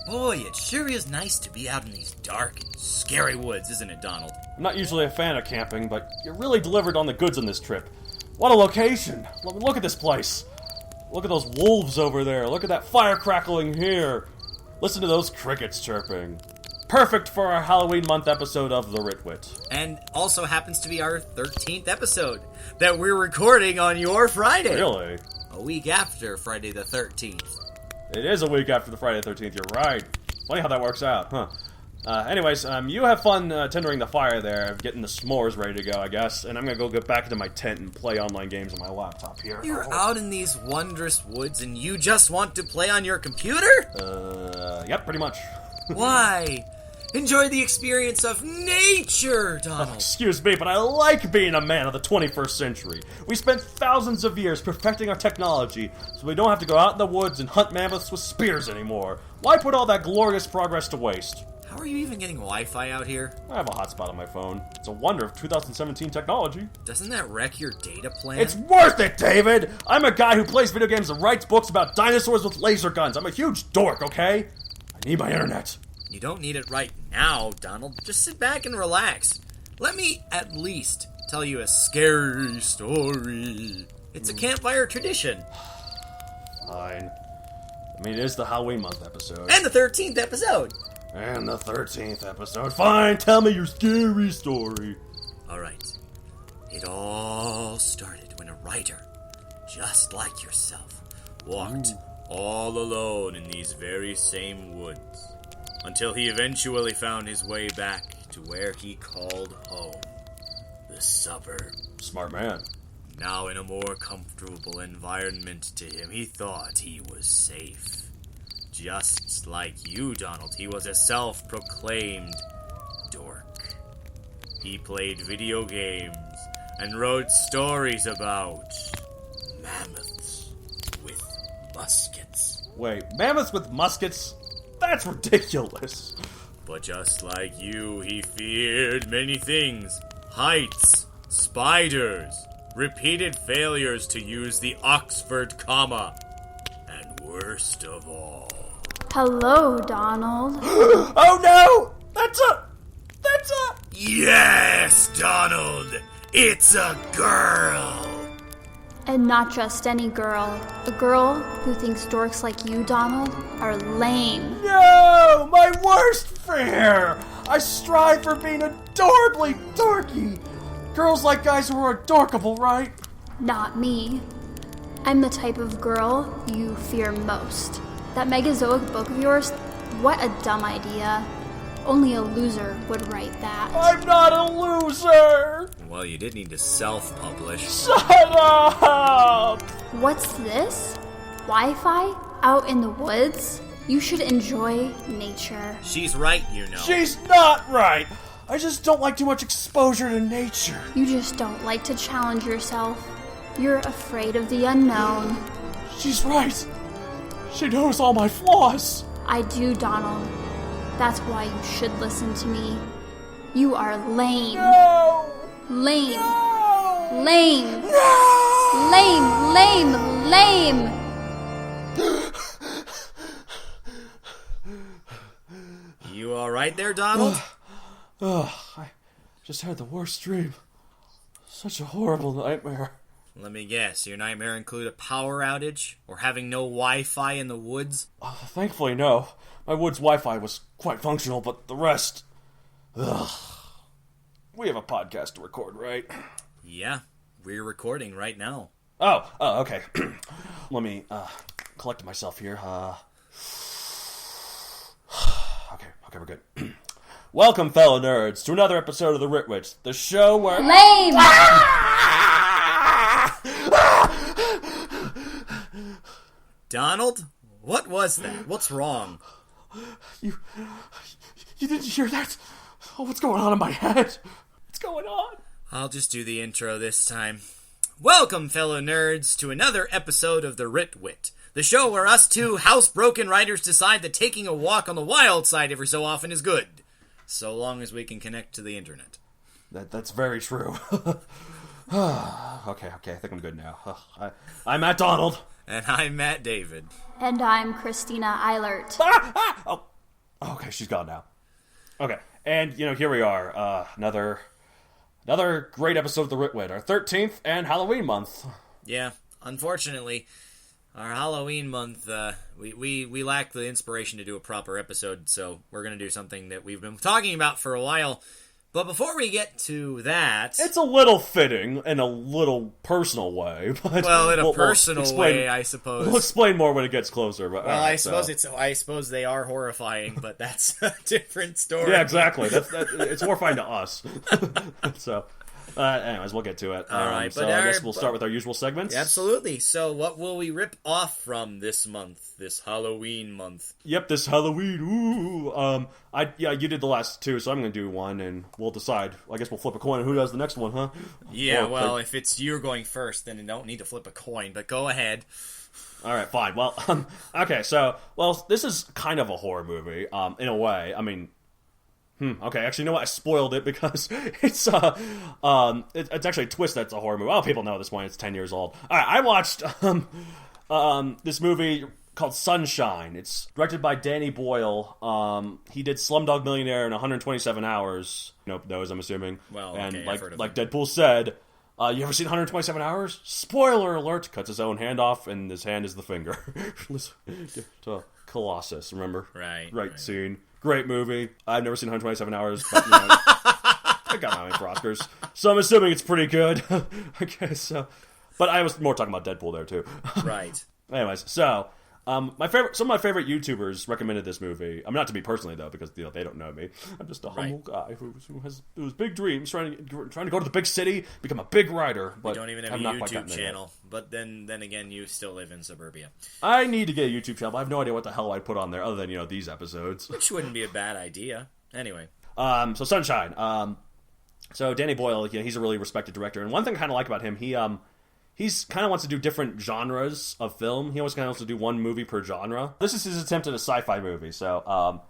Boy, it sure is nice to be out in these dark and scary woods, isn't it, Donald? I'm not usually a fan of camping, but you really delivered on the goods on this trip. What a location! Look at this place. Look at those wolves over there. Look at that fire crackling here. Listen to those crickets chirping. Perfect for our Halloween month episode of The Writ. And also happens to be our 13th episode that we're recording on your Friday. Really? A week after Friday the 13th. It is a week after the Friday the 13th, you're right. Funny how that works out, huh? Anyways, you have fun tendering the fire there, getting the s'mores ready to go, I guess, and I'm gonna go get back into my tent and play online games on my laptop here. You're out in these wondrous woods and you just want to play on your computer? Yep, pretty much. Why? Enjoy the experience of nature, Donald. Excuse me, but I like being a man of the 21st century. We spent thousands of years perfecting our technology, so we don't have to go out in the woods and hunt mammoths with spears anymore. Why put all that glorious progress to waste? How are you even getting Wi-Fi out here? I have a hotspot on my phone. It's a wonder of 2017 technology. Doesn't that wreck your data plan? It's worth it, David! I'm a guy who plays video games and writes books about dinosaurs with laser guns. I'm a huge dork, okay? I need my internet. You don't need it right now, Donald. Just sit back and relax. Let me at least tell you a scary story. It's a campfire tradition. Fine. I mean, it is the Halloween month episode. And the 13th episode. And the 13th episode. Fine, tell me your scary story. Alright. It all started when a writer, just like yourself, walked all alone in these very same woods, until he eventually found his way back to where he called home, the suburb. Smart man. Now in a more comfortable environment to him, he thought he was safe. Just like you, Donald, he was a self-proclaimed dork. He played video games and wrote stories about mammoths with muskets. Wait, mammoths with muskets? That's ridiculous. But just like you, he feared many things. Heights, spiders, repeated failures to use the Oxford comma, and worst of all... Hello, Donald. Oh no! That's a... Yes, Donald! It's a girl! And not just any girl. A girl who thinks dorks like you, Donald, are lame. No! My worst fear! I strive for being adorably dorky! Girls like guys who are adorkable, right? Not me. I'm the type of girl you fear most. That Megazoic book of yours, what a dumb idea. Only a loser would write that. I'm not a loser! Well, you did need to self-publish. Shut up! What's this? Wi-Fi? Out in the woods? You should enjoy nature. She's right, you know. She's not right! I just don't like too much exposure to nature. You just don't like to challenge yourself. You're afraid of the unknown. She's right. She knows all my flaws. I do, Donald. That's why you should listen to me. You are lame. No! Lame. No! Lame. No! Lame. You alright there, Donald? I just had the worst dream. Such a horrible nightmare. Let me guess, your nightmare include a power outage? Or having no Wi-Fi in the woods? Thankfully, no. My woods Wi-Fi was quite functional, but the rest... Ugh. We have a podcast to record, right? Yeah, we're recording right now. Oh, okay. Let me, collect myself here. Okay, we're good. Welcome, fellow nerds, to another episode of The Writ, the show where... Lame! Donald? What was that? What's wrong? You didn't hear that? Oh, what's going on in my head? What's going on? I'll just do the intro this time. Welcome, fellow nerds, to another episode of The Writ, the show where us two housebroken writers decide that taking a walk on the wild side every so often is good, so long as we can connect to the internet. That's very true. Okay, I think I'm good now. I'm Matt Donald. And I'm Matt David. And I'm Christina Eilert. Oh, Oh, okay, she's gone now. Okay, and, here we are. Another great episode of the Writ, our 13th and Halloween month. Yeah, unfortunately, our Halloween month, we lack the inspiration to do a proper episode, so we're going to do something that we've been talking about for a while. But before we get to that... It's a little fitting in a little personal way. But well, in a personal way, I suppose. We'll explain more when it gets closer. But, well, I suppose they are horrifying, but that's a different story. Yeah, exactly. It's horrifying to us. So... anyways, we'll get to it. All right, so I guess we'll start with our usual segments. Absolutely. So what will we rip off from this month, this Halloween month? Yep, this Halloween. Ooh. You did the last two, so I'm going to do one, and we'll decide. I guess we'll flip a coin. Who does the next one, huh? Yeah, if it's you're going first, then you don't need to flip a coin, but go ahead. All right, fine. Well, okay, so, this is kind of a horror movie, in a way. I mean... okay, actually, you know what? I spoiled it because it's actually a twist that's a horror movie. Oh, people know at this point. It's 10 years old. All right, I watched this movie called Sunshine. It's directed by Danny Boyle. He did Slumdog Millionaire in 127 hours. Nope, those, I'm assuming. Well, and okay, like Deadpool said, you ever seen 127 hours? Spoiler alert! Cuts his own hand off, and his hand is the finger. To Colossus, remember? Right. Scene. Great movie. I've never seen 127 Hours, but, I got my name for Oscars. So I'm assuming it's pretty good. Okay, so... But I was more talking about Deadpool there, too. Right. Anyways, so... some of my favorite YouTubers recommended this movie. I'm not to me personally, though, because they don't know me. I'm just a humble guy who has big dreams, trying to go to the big city, become a big writer. But you don't even have a YouTube channel. But then again, you still live in suburbia. I need to get a YouTube channel, but I have no idea what the hell I'd put on there other than, these episodes. Which wouldn't be a bad idea. Anyway. So Sunshine. So Danny Boyle, he's a really respected director. And one thing I kind of like about him, he's kind of wants to do different genres of film. He always kind of wants to do one movie per genre. This is his attempt at a sci-fi movie, so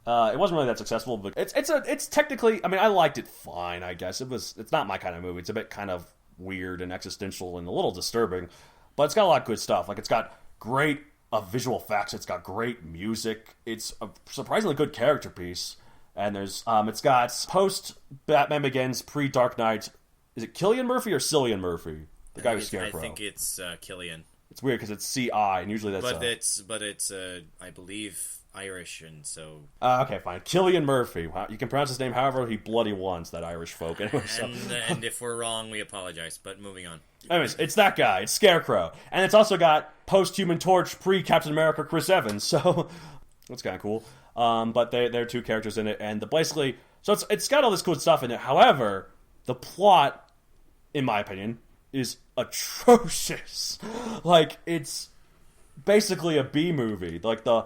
it wasn't really that successful. But it's technically, I mean, I liked it fine. I guess it's not my kind of movie. It's a bit kind of weird and existential and a little disturbing, but it's got a lot of good stuff. Like, it's got great visual effects. It's got great music. It's a surprisingly good character piece. And it's got post Batman Begins, pre Dark Knight. Is it Cillian Murphy or Cillian Murphy? The guy who's Scarecrow. I think it's Killian. It's weird because it's C-I, and usually that's... But it's I believe, Irish, and so... okay, fine. Cillian Murphy. You can pronounce his name however he bloody wants, that Irish folk. Anyway, and if we're wrong, we apologize, but moving on. Anyways, it's that guy. It's Scarecrow. And it's also got post-Human Torch, pre-Captain America Chris Evans, so... That's kind of cool. But there are two characters in it, and basically... So it's got all this cool stuff in it. However, the plot, in my opinion... is atrocious. Like, it's basically a B movie. Like, the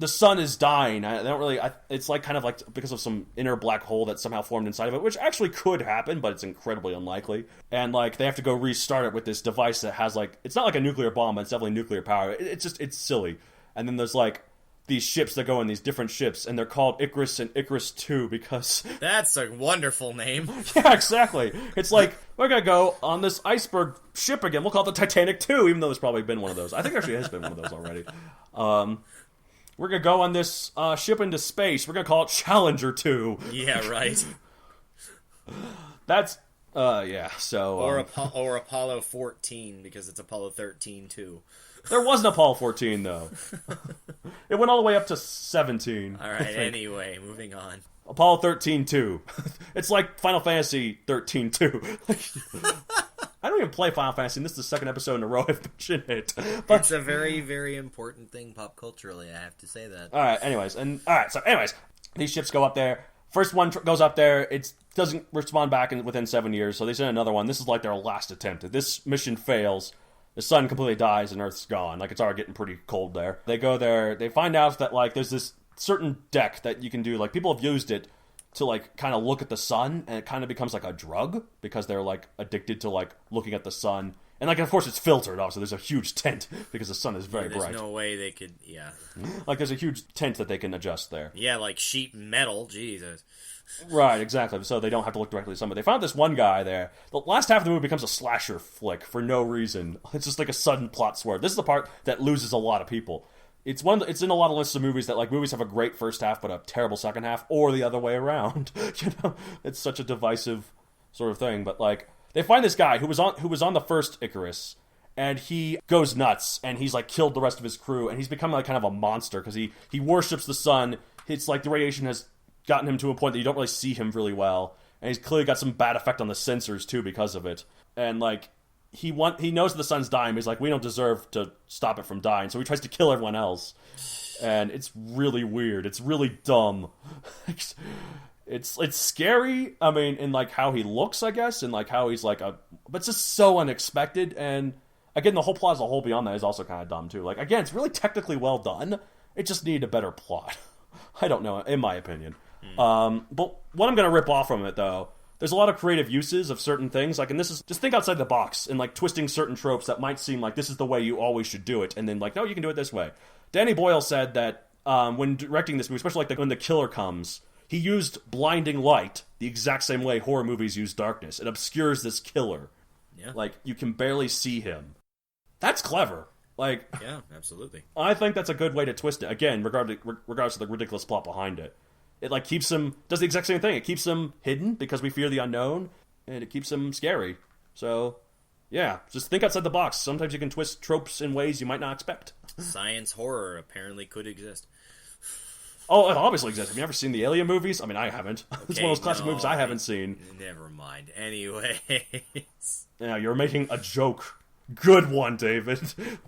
sun is dying. It's like kind of like because of some inner black hole that somehow formed inside of it, which actually could happen, but it's incredibly unlikely. And like they have to go restart it with this device that has like, it's not like a nuclear bomb, but it's definitely nuclear power. It's silly. And then there's like these ships that go in these different ships, and they're called Icarus and Icarus 2 because... That's a wonderful name. Yeah, exactly. It's like, we're going to go on this iceberg ship again. We'll call it the Titanic 2, even though there's probably been one of those. I think there actually has been one of those already. We're going to go on this ship into space. We're going to call it Challenger 2. Yeah, right. That's... yeah, so... Or Apollo 14, because it's Apollo 13, too. There wasn't Apollo 14, though. It went all the way up to 17. All right, anyway, moving on. Apollo 13-2. It's like Final Fantasy 13-2. I don't even play Final Fantasy, and this is the second episode in a row I've mentioned it. But... It's a very, very important thing pop culturally, I have to say that. Alright, anyways, these ships go up there. First one goes up there, it doesn't respond back within 7 years, so they send another one. This is like their last attempt. If this mission fails, the sun completely dies and Earth's gone. Like, it's already getting pretty cold there. They go there, they find out that, like, there's this certain deck that you can do. Like, people have used it to, like, kind of look at the sun, and it kind of becomes like a drug, because they're, like, addicted to, like, looking at the sun. And, like, of course, it's filtered off, so there's a huge tent, because the sun is very bright. There's no way they could, yeah. Like, there's a huge tent that they can adjust there. Yeah, like sheet metal, Jesus. Right, exactly. So they don't have to look directly at someone. They found this one guy there. The last half of the movie becomes a slasher flick for no reason. It's just like a sudden plot swerve. This is the part that loses a lot of people. It's it's in a lot of lists of movies that, like, movies have a great first half but a terrible second half, or the other way around. It's such a divisive sort of thing. But, like, they find this guy who was on the first Icarus, and he goes nuts, and he's, like, killed the rest of his crew, and he's become, like, kind of a monster because he worships the sun. It's like the radiation has gotten him to a point that you don't really see him really well, and he's clearly got some bad effect on the sensors too because of it. And, like, he knows the sun's dying, but he's like, we don't deserve to stop it from dying, so he tries to kill everyone else. And it's really weird. It's really dumb. It's scary. I mean, in, like, how he looks, I guess, and, like, how he's like but it's just so unexpected. And again, the whole plot as a whole beyond that is also kind of dumb too. Like, again, it's really technically well done. It just needed a better plot. I don't know, in my opinion. But what I'm going to rip off from it, though, there's a lot of creative uses of certain things. Like, and this is, just think outside the box and, like, twisting certain tropes that might seem like this is the way you always should do it. And then, like, no, you can do it this way. Danny Boyle said that when directing this movie, especially, like, when the killer comes, he used blinding light the exact same way horror movies use darkness. It obscures this killer. Yeah. Like, you can barely see him. That's clever. Like, yeah, absolutely. I think that's a good way to twist it. Again, regardless of the ridiculous plot behind it. It, like, keeps him, does the exact same thing. It keeps him hidden because we fear the unknown, and it keeps him scary. So, yeah, just think outside the box. Sometimes you can twist tropes in ways you might not expect. Science horror apparently could exist. Oh, it obviously exists. Have you ever seen the Alien movies? I mean, I haven't. Okay, it's one of those classic movies I haven't seen. Never mind. Anyways. Yeah, you're making a joke. Good one, David.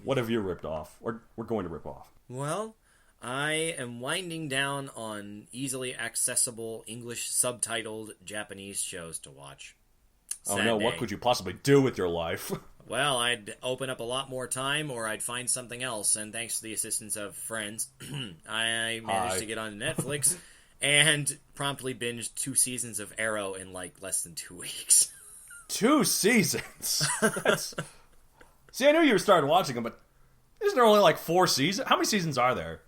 What have you ripped off? Or we're going to rip off? Well, I am winding down on easily accessible English subtitled Japanese shows to watch. Oh no, what could you possibly do with your life? Well, I'd open up a lot more time, or I'd find something else, and thanks to the assistance of friends, I managed to get on Netflix and promptly binged 2 seasons of Arrow in, like, less than 2 weeks. 2 seasons? See, I knew you started watching them, but isn't there only, like, 4 seasons? How many seasons are there?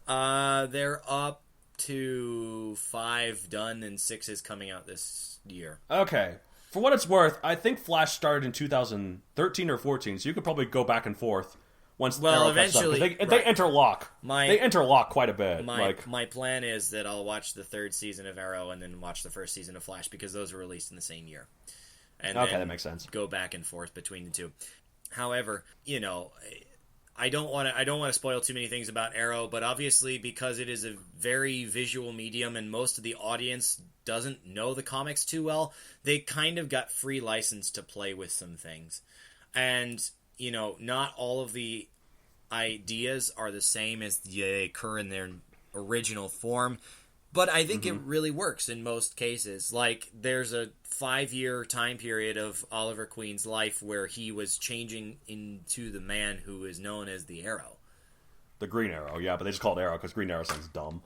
They're up to 5 done, and 6 is coming out this year. Okay. For what it's worth, I think Flash started in 2013 or 14, so you could probably go back and forth once Arrow eventually catches up. They interlock. They interlock quite a bit. My plan is that I'll watch the 3rd season of Arrow and then watch the 1st season of Flash, because those were released in the same year. And okay, that makes sense. Go back and forth between the two. However, you know, I don't want to spoil too many things about Arrow, but obviously because it is a very visual medium and most of the audience doesn't know the comics too well, they kind of got free license to play with some things. And, you know, not all of the ideas are the same as they occur in their original form, but I think it really works in most cases. Like, there's a 5-year time period of Oliver Queen's life where he was changing into the man who is known as the Arrow. The Green Arrow, yeah, but they just call it Arrow because Green Arrow sounds dumb.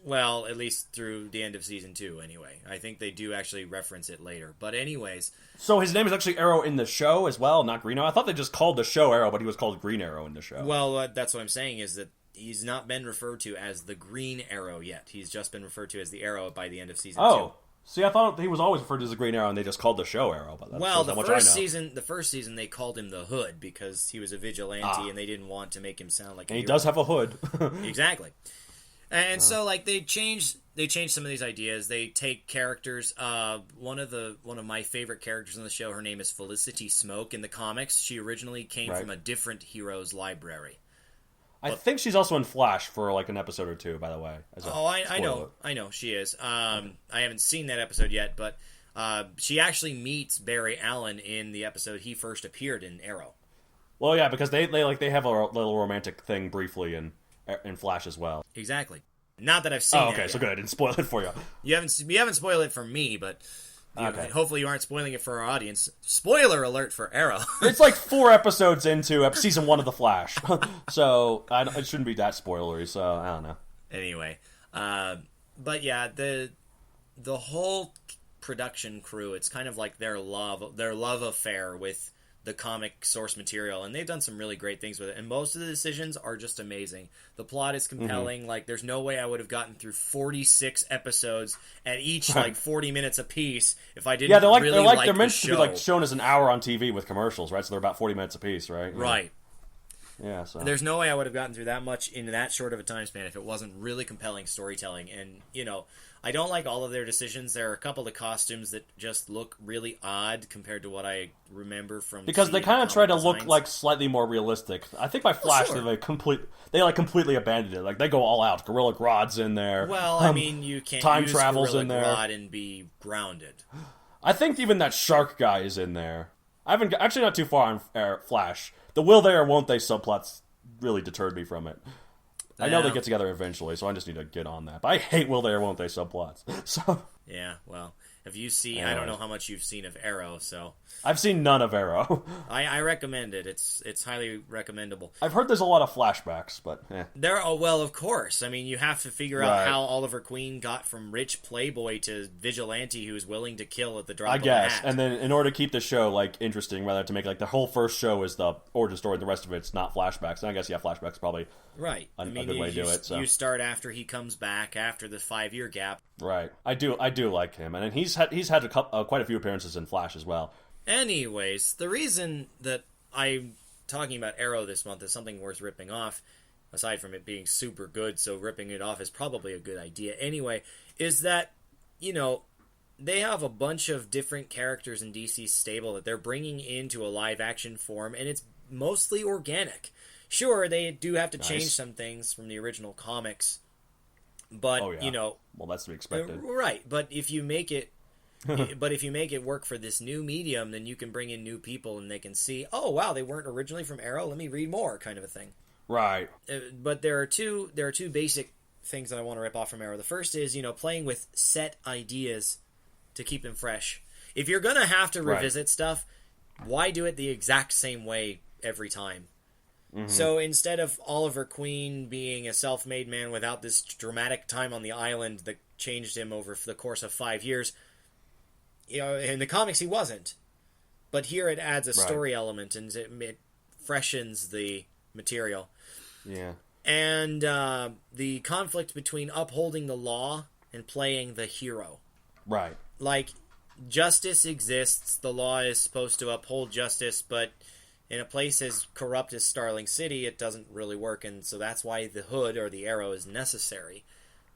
Well, at least through the end of season 2, anyway. I think they do actually reference it later. But anyways... So his name is actually Arrow in the show as well, not Green Arrow? I thought they just called the show Arrow, but he was called Green Arrow in the show. Well, that's what I'm saying, is that he's not been referred to as the Green Arrow yet. He's just been referred to as the Arrow by the end of season 2. Oh, see, I thought he was always referred to as the Green Arrow, and they just called the show Arrow. But the first season they called him the Hood because he was a vigilante, and they didn't want to make him sound like a hero. He does have a hood. Exactly. And so, like, they changed some of these ideas. They take characters. One of my favorite characters on the show, her name is Felicity Smoke. In the comics, she originally came from a different hero's library. I think she's also in Flash for, like, an episode or 2, by the way. I know she is. I haven't seen that episode yet, but she actually meets Barry Allen in the episode he first appeared in Arrow. Well, yeah, because they have a little romantic thing briefly in Flash as well. Exactly. Not that I've seen. Oh, okay, so good. I didn't spoil it for you. You haven't spoiled it for me, but hopefully you aren't spoiling it for our audience. Spoiler alert for Arrow. It's like 4 episodes into season 1 of The Flash, so it shouldn't be that spoilery. So I don't know. Anyway, but yeah, the whole production crew, it's kind of like their love affair with the comic source material, and they've done some really great things with it, and most of the decisions are just amazing. The plot is compelling. Like, there's no way I would have gotten through 46 episodes at each like 40 minutes a piece if I didn't they're meant to be like shown as an hour on TV with commercials, right? So they're about 40 minutes a piece, right? Right. Yeah, so There's no way I would have gotten through that much in that short of a time span if it wasn't really compelling storytelling. And, I don't like all of their decisions. There are a couple of costumes that just look really odd compared to what I remember from because they kind of try to look designs. like slightly more realistic. I think by Flash sure. they completely abandoned it. Like they go all out. Gorilla Grodd's in there. Well, I mean, you can't time use travel's Gorilla in there. Grodd and be grounded. I think even that shark guy is in there. I haven't actually not too far on Flash. The will they or won't they subplots really deterred me from it. I know they get together eventually, so I just need to get on that. But I hate will they or won't they subplots. So Yeah, well, if you see, I don't know how much you've seen of Arrow, so I've seen none of Arrow. I recommend it. It's highly recommendable. I've heard there's a lot of flashbacks, but Well, of course. I mean, you have to figure Right. out how Oliver Queen got from rich playboy to vigilante who's willing to kill at the drop I of guess. a hat. And then in order to keep the show like interesting, rather to make like the whole first show is the origin story, the rest of it's not flashbacks. And I guess flashbacks probably right. a good way to do it. So You start after he comes back after the 5-year gap. right, I do like him, and he's had quite a few appearances in Flash as well. Anyways, the reason that I'm talking about Arrow this month is something worth ripping off, aside from it being super good, so ripping it off is probably a good idea anyway, is that, they have a bunch of different characters in DC's stable that they're bringing into a live-action form, and it's mostly organic. Sure, they do have to change some things from the original comics, but, well, that's to be expected. Right, but if you make it work for this new medium, then you can bring in new people and they can see, oh wow, they weren't originally from Arrow, let me read more, kind of a thing. Right. But there are two basic things that I want to rip off from Arrow. The first is, playing with set ideas to keep them fresh. If you're going to have to revisit stuff, why do it the exact same way every time? Mm-hmm. So instead of Oliver Queen being a self-made man without this dramatic time on the island that changed him over the course of 5 years, in the comics he wasn't. But here it adds a story element and it freshens the material. Yeah. And the conflict between upholding the law and playing the hero. Right. Like, justice exists, the law is supposed to uphold justice, but in a place as corrupt as Starling City, it doesn't really work, and so that's why the hood or the arrow is necessary.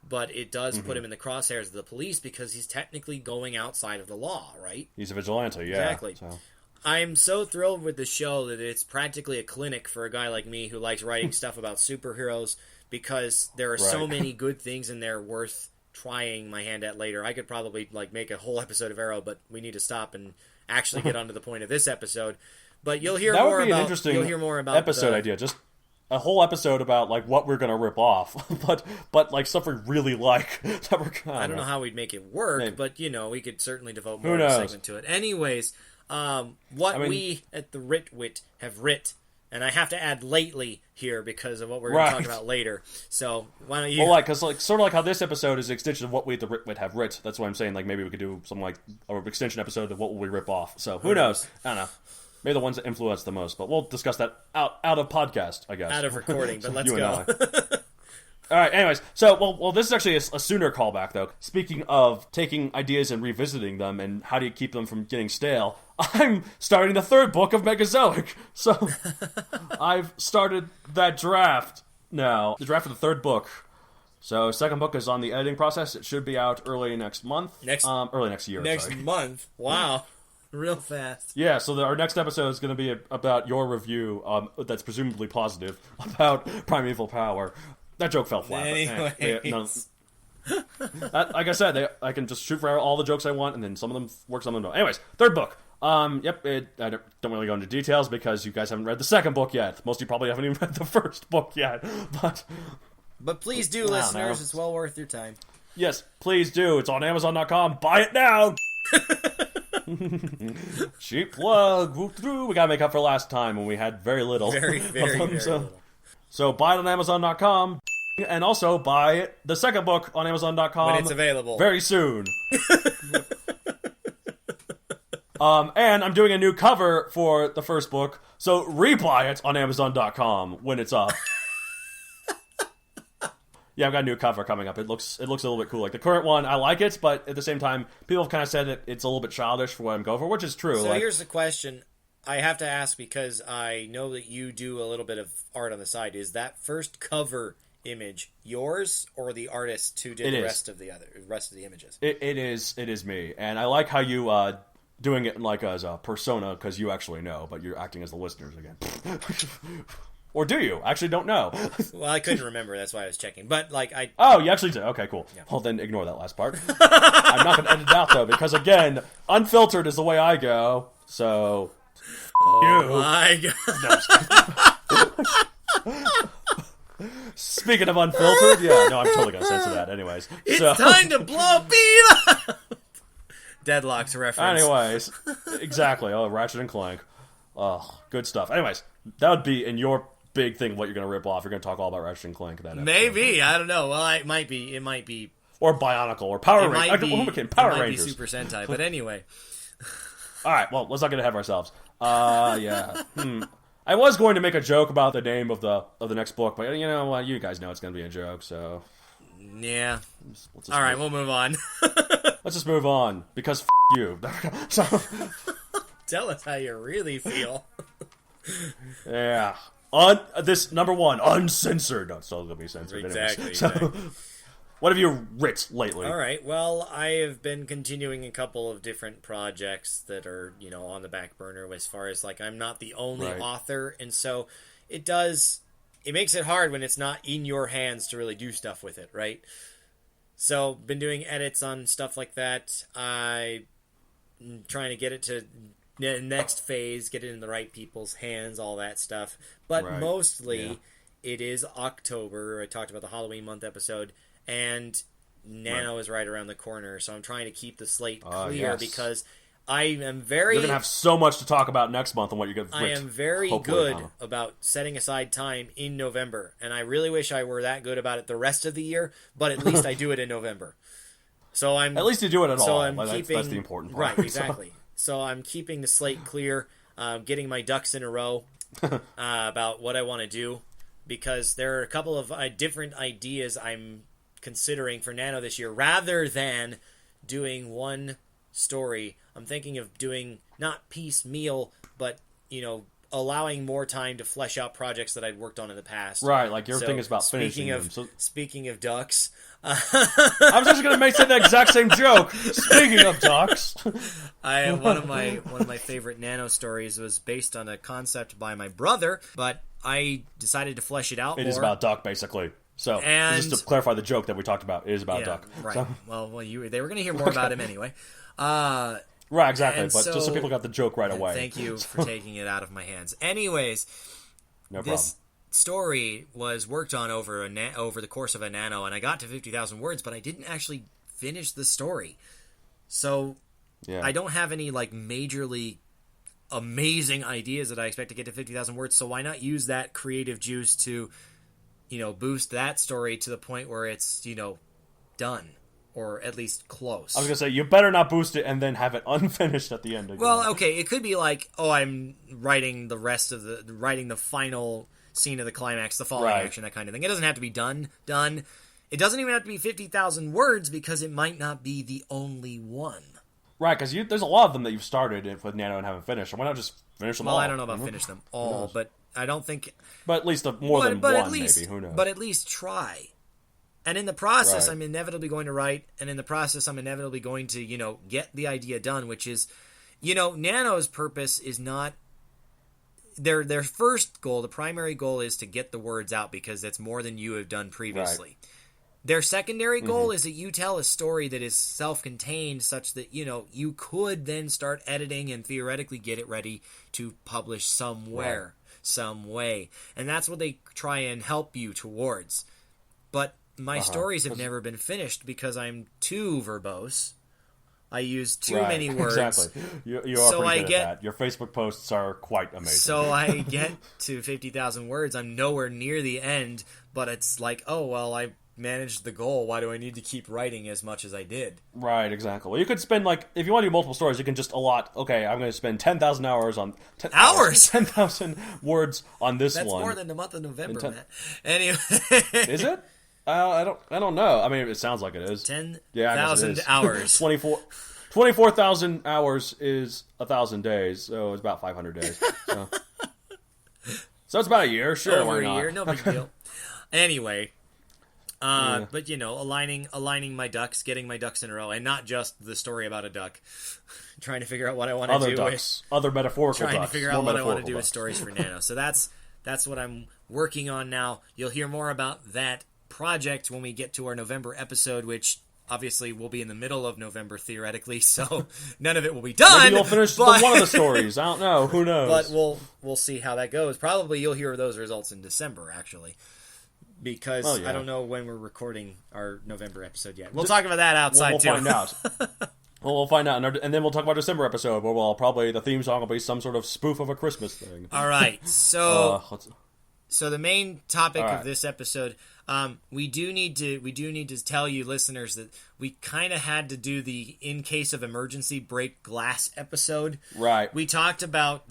But it does put him in the crosshairs of the police because he's technically going outside of the law, right? He's a vigilante, yeah. Exactly. So. I'm so thrilled with the show that it's practically a clinic for a guy like me who likes writing stuff about superheroes because there are so many good things in there worth trying my hand at later. I could probably make a whole episode of Arrow, but we need to stop and actually get on to the point of this episode. But you'll hear more about... An interesting episode idea, just a whole episode about what we're going to rip off, but stuff we really like. That we're I don't know how we'd make it work, but we could certainly devote more of of a segment to it. Anyways, we at the Writ have writ, and I have to add lately here because of what we're going to talk about later. So why don't you? Well, because sort of like how this episode is an extension of what we at the Writ have writ. That's why I'm saying maybe we could do some an extension episode of what will we rip off. So who knows? I don't know. Maybe the ones that influence the most, but we'll discuss that out of podcast, I guess. Out of recording, but let's go. All right, anyways. So, this is actually a sooner callback, though. Speaking of taking ideas and revisiting them, and how do you keep them from getting stale, I'm starting the third book of Megazoic. So, I've started that draft now. The draft of the third book. So, second book is on the editing process. It should be out early next month. Early next year, Next month? Wow. Real fast. Yeah, so our next episode is going to be about your review, that's presumably positive, about Primeval Power. That joke fell flat. Anyways. Like I said, I can just shoot for all the jokes I want, and then some of them work, some of them don't. Anyways, third book. I don't really go into details because you guys haven't read the second book yet. Most of you probably haven't even read the first book yet. But please do, listeners. It's well worth your time. Yes, please do. It's on Amazon.com. Buy it now! Cheap plug. We gotta make up for last time when we had very little. Very little. So buy it on Amazon.com, and also buy the second book on Amazon.com when it's available very soon. And I'm doing a new cover for the first book, so rebuy it on Amazon.com when it's up. Yeah, I've got a new cover coming up. It looks a little bit cool. Like the current one, I like it, but at the same time, people have kind of said it's a little bit childish for what I'm going for, which is true. So here's the question. I have to ask because I know that you do a little bit of art on the side. Is that first cover image yours or the artist who did the rest of the images? It is me, and I like how you doing it like as a persona because you actually know, but you're acting as the listeners again. Or do you? Actually don't know. Well, I couldn't remember. That's why I was checking. But, like, Oh, you actually did. Okay, cool. Yeah. Well, then ignore that last part. I'm not going to edit it out, though, because, again, unfiltered is the way I go, so... Oh, my God. No, speaking of unfiltered, yeah, no, I'm totally going to censor that anyways. It's time to blow Beat up! Deadlock's reference. Anyways, exactly. Oh, Ratchet and Clank. Oh, good stuff. Anyways, that would be in your big thing what you're going to rip off. You're going to talk all about Ratchet and Clank. Maybe. I don't know. Well, it might be. Or BIONICLE, or Power Rangers. Power Rangers. Be Super Sentai, but anyway. Alright, well, let's not get ahead of ourselves. Yeah. I was going to make a joke about the name of the next book, but you know what? You guys know it's going to be a joke, so... Yeah. Alright, we'll move on. Let's just move on, because you. So... Tell us how you really feel. Yeah. This, number one, uncensored. No, it's still going to be censored. Exactly. So, what have you writ lately? Alright, well, I have been continuing a couple of different projects that are, on the back burner as far as, like, I'm not the only author, and so it makes it hard when it's not in your hands to really do stuff with it, right? So, been doing edits on stuff like that. I'm trying to get it to... next phase, get it in the right people's hands, all that stuff. But mostly, it is October. I talked about the Halloween month episode, and Nano is right around the corner. So I'm trying to keep the slate clear because I am very... You're going to have so much to talk about next month on what you're going to I am very good about setting aside time in November, and I really wish I were that good about it the rest of the year, but at least I do it in November. So I'm... At least you do it at all. I'm keeping, that's the important part. Right, exactly. So I'm keeping the slate clear, getting my ducks in a row about what I want to do, because there are a couple of different ideas I'm considering for Nano this year. Rather than doing one story, I'm thinking of doing not piecemeal, but, allowing more time to flesh out projects that I'd worked on in the past. Right, like your thing is about finishing them. Speaking of ducks... I was just going to say the exact same joke. Speaking of ducks, one of my favorite Nano stories was based on a concept by my brother, but I decided to flesh it out. It is about duck, basically. So just to clarify the joke that we talked about, it is about duck. Right. So. Well, they were going to hear more about him anyway. Right, exactly. But just so people got the joke right away. Thank you for taking it out of my hands. Anyways, no problem. Story was worked on over the course of a Nano, and I got to 50,000 words, but I didn't actually finish the story. So I don't have any majorly amazing ideas that I expect to get to 50,000 words. So why not use that creative juice to, boost that story to the point where it's done. Or at least close. I was going to say, you better not boost it and then have it unfinished at the end. Well, okay, it could be like, I'm writing the final scene of the climax, the falling action, that kind of thing. It doesn't have to be done. It doesn't even have to be 50,000 words because it might not be the only one. Right, because there's a lot of them that you've started with Nano and haven't finished. So why not just finish them all? Well, I don't know about finish them all, but I don't think... But at least more than one, maybe. Who knows? But at least try. And in the process, I'm inevitably going to write, and in the process, I'm inevitably going to, get the idea done, which is, Nano's purpose is not... Their first goal, the primary goal, is to get the words out, because that's more than you have done previously. Right. Their secondary goal is that you tell a story that is self-contained, such that, you could then start editing and theoretically get it ready to publish somewhere, some way. And that's what they try and help you towards. But... my stories have never been finished because I'm too verbose. I use too many words. Exactly. You are pretty good at that. Your Facebook posts are quite amazing. So I get to 50,000 words. I'm nowhere near the end, but it's like, I managed the goal. Why do I need to keep writing as much as I did? Right, exactly. Well, you could spend, if you want to do multiple stories, you can just allot, I'm going to spend 10,000 hours on... 10,000 words on this That's one. That's more than the month of November, Matt. Anyway. Is it? I don't know. I mean, it sounds like it is. 10,000 hours. 24 24,000 hours is 1,000 days, so it's about 500 days. So it's about a year, sure. Over why a not? year, no big deal. Anyway, but aligning my ducks, getting my ducks in a row, and not just the story about a duck. Trying to figure out what I want to do. Other ducks, other metaphorical ducks. Trying to figure out what I want to do with ducks. stories for Nano. So that's what I'm working on now. You'll hear more about that project when we get to our November episode, which obviously will be in the middle of November theoretically. So none of it will be done. Maybe you'll finish one of the stories. I don't know. Who knows? But we'll see how that goes. Probably you'll hear those results in December, actually. Because I don't know when we're recording our November episode yet. We'll talk about that outside, we'll too. Find out. We'll find out. And then we'll talk about December episode, where the theme song will be some sort of spoof of a Christmas thing. All right. So the main topic of this episode, we do need to tell you listeners that we kind of had to do the in case of emergency break glass episode. Right. We talked about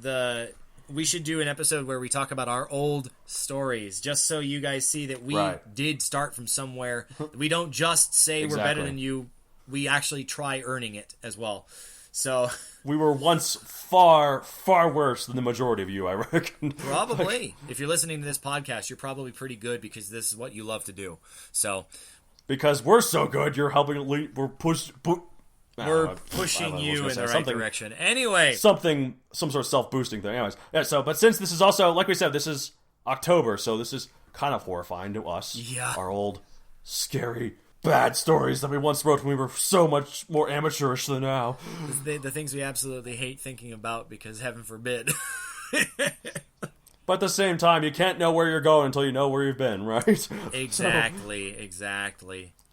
we should do an episode where we talk about our old stories, just so you guys see that we did start from somewhere. We don't just say we're better than you. We actually try earning it as well. So we were once far, far worse than the majority of you, I reckon. Probably. If you're listening to this podcast, you're probably pretty good because this is what you love to do. So because we're so good, you're helping. We're pushing you in the right direction. Anyway, some sort of self-boosting thing. Anyways, but since this is also, like we said, this is October, so this is kind of horrifying to us. Yeah. Our old, scary, bad stories that we once wrote when we were so much more amateurish than now. The things we absolutely hate thinking about because heaven forbid. But at the same time, you can't know where you're going until you know where you've been, right? Exactly.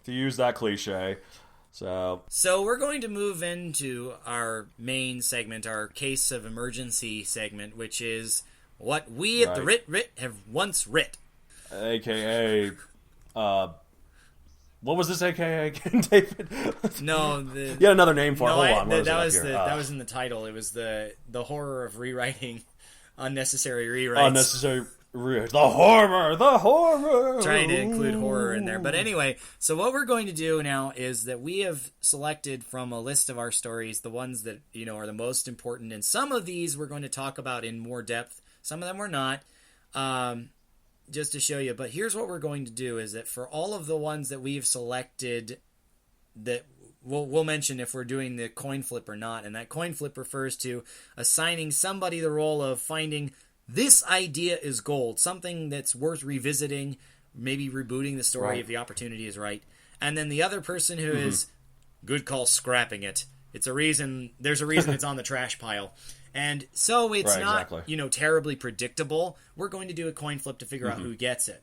To use that cliche. So we're going to move into our main segment, our case of emergency segment, which is what we at the Writ have once writ. AKA, what was this AKA again, David? No, you had another name for it. Hold on, that was in the title. It was the horror of rewriting unnecessary rewrites. The horror! Trying to include horror in there. But anyway, so what we're going to do now is that we have selected from a list of our stories the ones that, are the most important. And some of these we're going to talk about in more depth. Some of them we're not, just to show you. But here's what we're going to do is that for all of the ones that we've selected that we'll mention if we're doing the coin flip or not. And that coin flip refers to assigning somebody the role of finding this idea is gold, something that's worth revisiting, maybe rebooting the story if the opportunity is right. And then the other person who is, good call, scrapping it. There's a reason it's on the trash pile. And so it's not, terribly predictable. We're going to do a coin flip to figure out who gets it.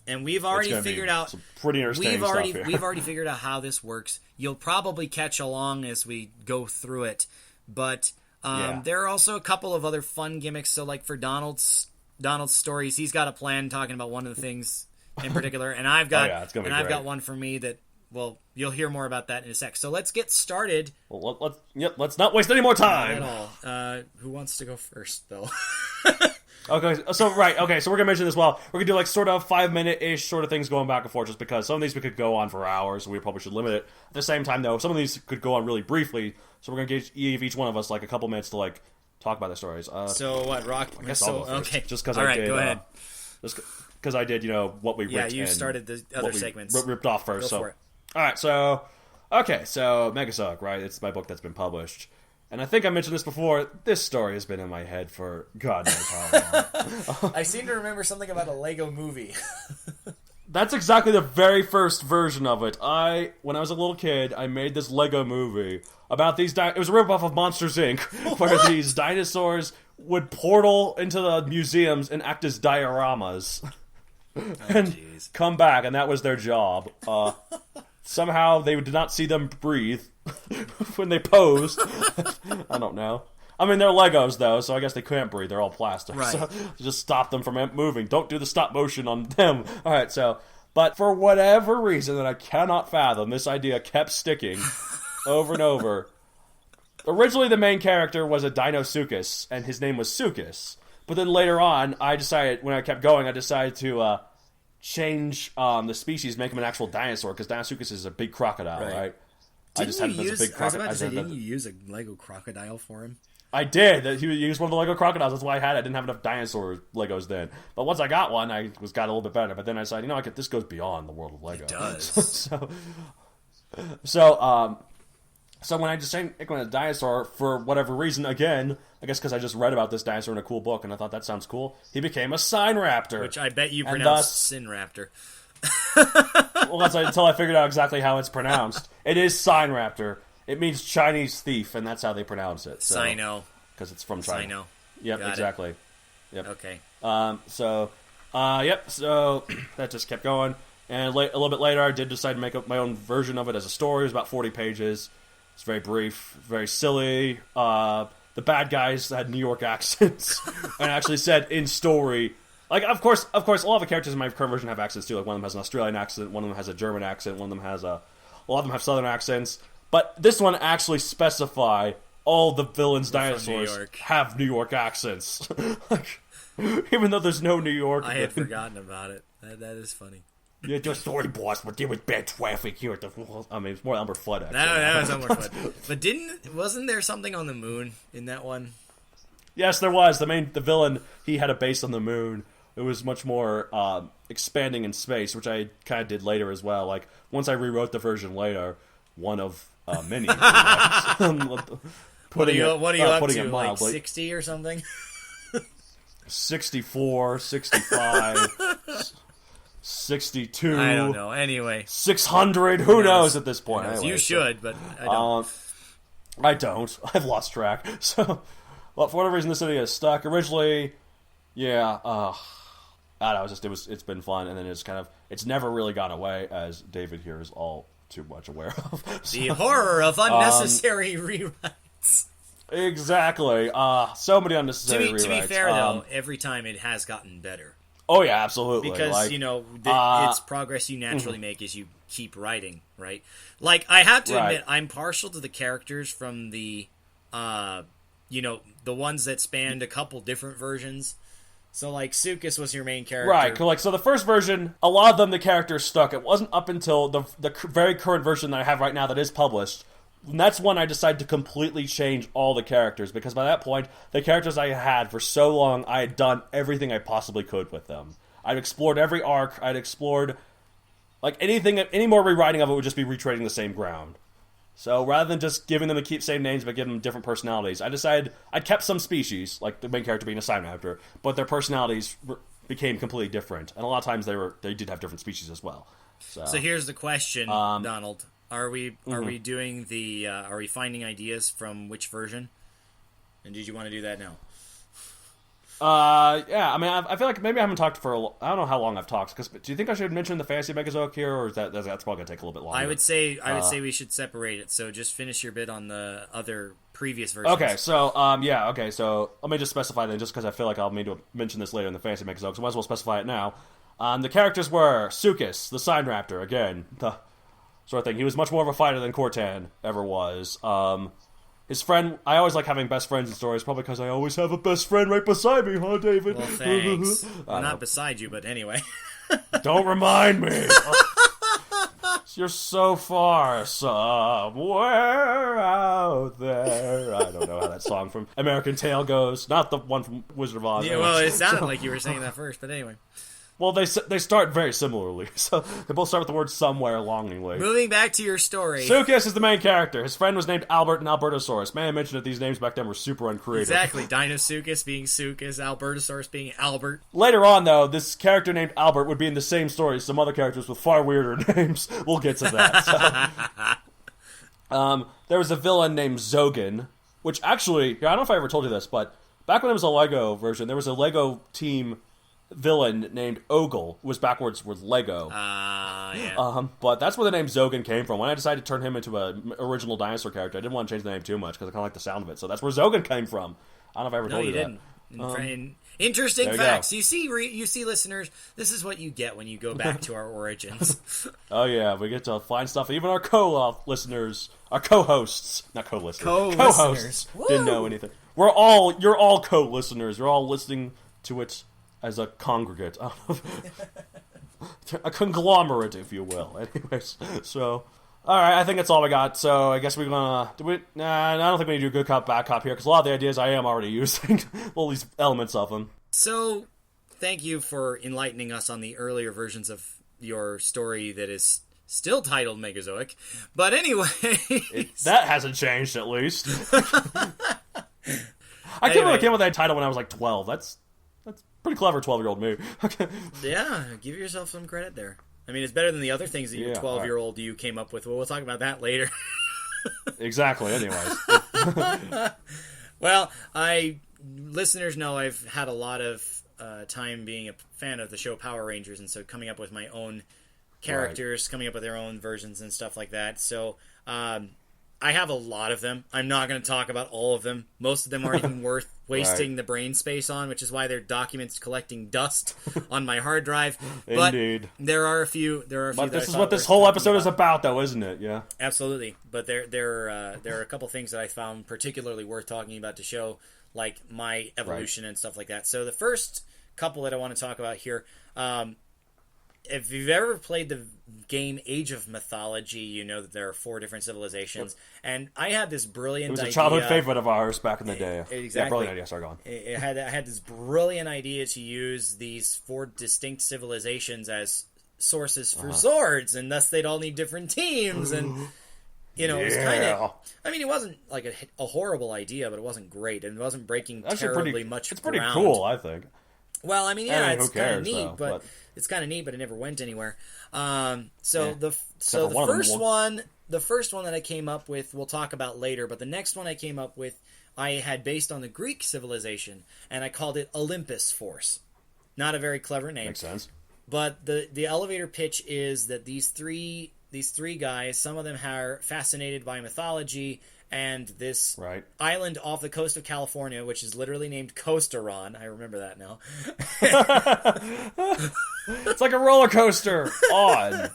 And we've already figured out some pretty interesting stuff here. We've already figured out how this works. You'll probably catch along as we go through it, but there are also a couple of other fun gimmicks. So, like for Donald's stories, he's got a plan talking about one of the things in particular, and I've got I've got one for me that. Well, you'll hear more about that in a sec. So let's get started. Well, let's not waste any more time. Not at all. Who wants to go first, though? Okay, so we're gonna mention this. We're gonna do like sort of 5-minute-ish sort of things going back and forth, just because some of these we could go on for hours, so we probably should limit it. At the same time, though, some of these could go on really briefly, so we're gonna give each one of us like a couple minutes to like talk about the stories. So what, Rock? I guess I'll go first, okay, just because all I right, did. Go ahead. Just because I did, what we ripped. Yeah, you started the other segments. Ripped off first. Go for it. All right, so Megazoic, right? It's my book that's been published. And I think I mentioned this before. This story has been in my head for God knows how long. I seem to remember something about a Lego movie. That's exactly the very first version of it. When I was a little kid, I made this Lego movie about these. It was a ripoff of Monsters, Inc., where these dinosaurs would portal into the museums and act as dioramas. And come back, and that was their job. Somehow they did not see them breathe when they posed. I don't know. I mean, they're Legos, though, so I guess they can't breathe. They're all plastic. Right. So just stop them from moving. Don't do the stop motion on them. All right, but for whatever reason that I cannot fathom, this idea kept sticking over and over. Originally, the main character was a Dinosuchus, and his name was Suchus. But then later on, when I kept going, I decided to change the species, make him an actual dinosaur, because Dinosuchus is a big crocodile, right? I just had him as a big crocodile. Didn't you use a Lego crocodile for him? I did. He used one of the Lego crocodiles. That's why I had it. I didn't have enough dinosaur Legos then. But once I got one, I got a little bit better. But then I decided, this goes beyond the world of Lego. It does. So when I just sang a dinosaur, for whatever reason, again, I guess because I just read about this dinosaur in a cool book, and I thought that sounds cool, he became a sign raptor. Which I bet you pronounced Sin Raptor. Well, that's until I figured out exactly how it's pronounced. It is sign raptor. It means Chinese thief, and that's how they pronounce it. So, Sino. Because it's from China. Sino. Yep, exactly. Yep. Okay. So that just kept going. And a little bit later, I did decide to make up my own version of it as a story. It was about 40 pages. It's very brief, very silly. The bad guys had New York accents. And I actually said in story... Like, of course, a lot of the characters in my current version have accents, too. Like, one of them has an Australian accent, one of them has a German accent, one of them has a lot of them have Southern accents. But this one actually specify all the villains' dinosaurs have New York accents. Like, even though there's no New York. I had forgotten about it. That is funny. Yeah, just sorry, boss, but there was bad traffic here at the... I mean, it's more Elmer Fudd, actually. That was Elmer Fudd. But wasn't there something on the moon in that one? Yes, there was. The villain, he had a base on the moon. It was much more expanding in space, which I kind of did later as well. Like, once I rewrote the version later, one of many. What are you up to, like 60 or something? 64, 65, 62. I don't know. Anyway. 600. Who knows at this point? Anyway, you should, but I don't. I don't. I've lost track. So, well, for whatever reason, this idea is stuck. Originally, I don't know, it's been fun, and then it's never really gone away, as David here is all too much aware of. So, the horror of unnecessary rewrites. Exactly. So many unnecessary rewrites. To be fair, though, every time it has gotten better. Oh, yeah, absolutely. Because, it's progress you naturally make as you keep writing, right? Like, I have to admit, I'm partial to the characters from the, the ones that spanned a couple different versions. So, like, Sukas was your main character. Right, so the first version, a lot of them, the characters stuck. It wasn't up until the very current version that I have right now that is published. And that's when I decided to completely change all the characters, because by that point, the characters I had for so long, I had done everything I possibly could with them. I'd explored every arc, I'd explored, like, anything, any more rewriting of it would just be retreading the same ground. So rather than just giving them the same names but giving them different personalities, I decided I'd kept some species, like the main character being a sign raptor, but their personalities became completely different. And a lot of times they did have different species as well. So here's the question, Donald. Are we doing are we finding ideas from which version? And did you want to do that now? Yeah, I mean, I feel like maybe I haven't talked I don't know how long I've talked. Do you think I should mention the fantasy Megazoic here, or that's probably going to take a little bit longer? I would say we should separate it, so just finish your bit on the other previous versions. Okay, so, so let me just specify then, just because I feel like I'll need to mention this later in the fantasy Megazoic, so I might as well specify it now. The characters were Sukas, the sign raptor, again, the sort of thing. He was much more of a fighter than Cortan ever was. His friend, I always like having best friends in stories, probably because I always have a best friend right beside me, huh, David? Well, thanks. Well, not beside you, but anyway. Don't remind me. You're so far somewhere out there. I don't know how that song from American Tail goes. Not the one from Wizard of Oz. Yeah, well, it sounded like you were saying that first, but anyway. Well, they start very similarly, so they both start with the word somewhere longingly. Moving back to your story. Sukas is the main character. His friend was named Albert and Albertosaurus. May I mention that these names back then were super uncreative. Exactly. Dinosuchus being Sukas, Albertosaurus being Albert. Later on, though, this character named Albert would be in the same story as some other characters with far weirder names. We'll get to that. So. There was a villain named Zogan, which actually, I don't know if I ever told you this, but back when it was a Lego version, there was a Lego team villain named Ogle, who was backwards with Lego. Yeah. But that's where the name Zogan came from. When I decided to turn him into an original dinosaur character, I didn't want to change the name too much because I kind of like the sound of it. So that's where Zogan came from. I don't know if I ever told you that. Didn't. Interesting facts. You see, listeners, this is what you get when you go back to our origins. Oh yeah, we get to find stuff. Even our co-listeners, our co-hosts, not co-listeners, co-hosts didn't know anything. You're all co-listeners. You're all listening to it as a congregate. A conglomerate, if you will. Anyways, so Alright, I think that's all we got, so I guess we're gonna... I don't think we need to do good cop, bad cop here, because a lot of the ideas I am already using. All these elements of them. So, thank you for enlightening us on the earlier versions of your story that is still titled Megazoic. But anyway... that hasn't changed, at least. I can't believe I came up with that title when I was like 12. That's pretty clever, 12-year-old me. Yeah, give yourself some credit there. I mean, it's better than the other things that your 12-year-old you came up with. Well, we'll talk about that later. Exactly, anyways. Well, listeners know I've had a lot of time being a fan of the show Power Rangers, and so coming up with my own characters, coming up with their own versions and stuff like that. So, I have a lot of them. I'm not going to talk about all of them. Most of them aren't even worth wasting the brain space on, which is why they're documents collecting dust on my hard drive. But Indeed. There are a few. But this is what this whole episode is about, though, isn't it? Yeah. Absolutely. But there are a couple things that I found particularly worth talking about to show, like my evolution and stuff like that. So the first couple that I want to talk about here. If you've ever played the game Age of Mythology, you know that there are 4 different civilizations. And I had this brilliant idea. It was a childhood favorite of ours back in the day. Exactly. Yeah, brilliant idea. Sorry, go on. I had this brilliant idea to use these 4 distinct civilizations as sources for Zords, and thus they'd all need different teams. And, it was kind of... I mean, it wasn't like a horrible idea, but it wasn't great. And it wasn't breaking terribly much ground. It's pretty cool, I think. Well, I mean, yeah, it's kind of neat, but it's kind of neat, but it never went anywhere. The first one that I came up with, we'll talk about later. But the next one I came up with, I had based on the Greek civilization, and I called it Olympus Force. Not a very clever name. Makes sense. But the elevator pitch is that these three guys, some of them are fascinated by mythology. And this island off the coast of California, which is literally named Coasteron. I remember that now. It's like a roller coaster. We're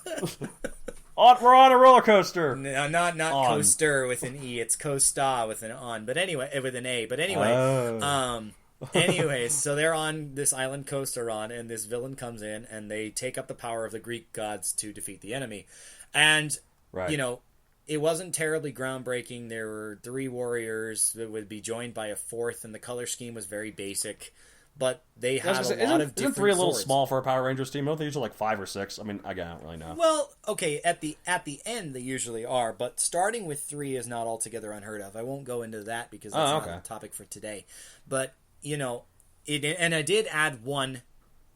on a roller coaster. No, not coaster with an E. It's Costa with an on. But anyway, with an A. But anyway, anyways, so they're on this island Coasteron, and this villain comes in, and they take up the power of the Greek gods to defeat the enemy. And it wasn't terribly groundbreaking. There were 3 warriors that would be joined by a 4th, and the color scheme was very basic. But they had a lot of different Isn't 3 a little swords. small for a Power Rangers team? Don't they usually like 5 or 6? I mean, I don't really know. Well, okay, at the end they usually are, but starting with 3 is not altogether unheard of. I won't go into that because that's not the topic for today. But, and I did add 1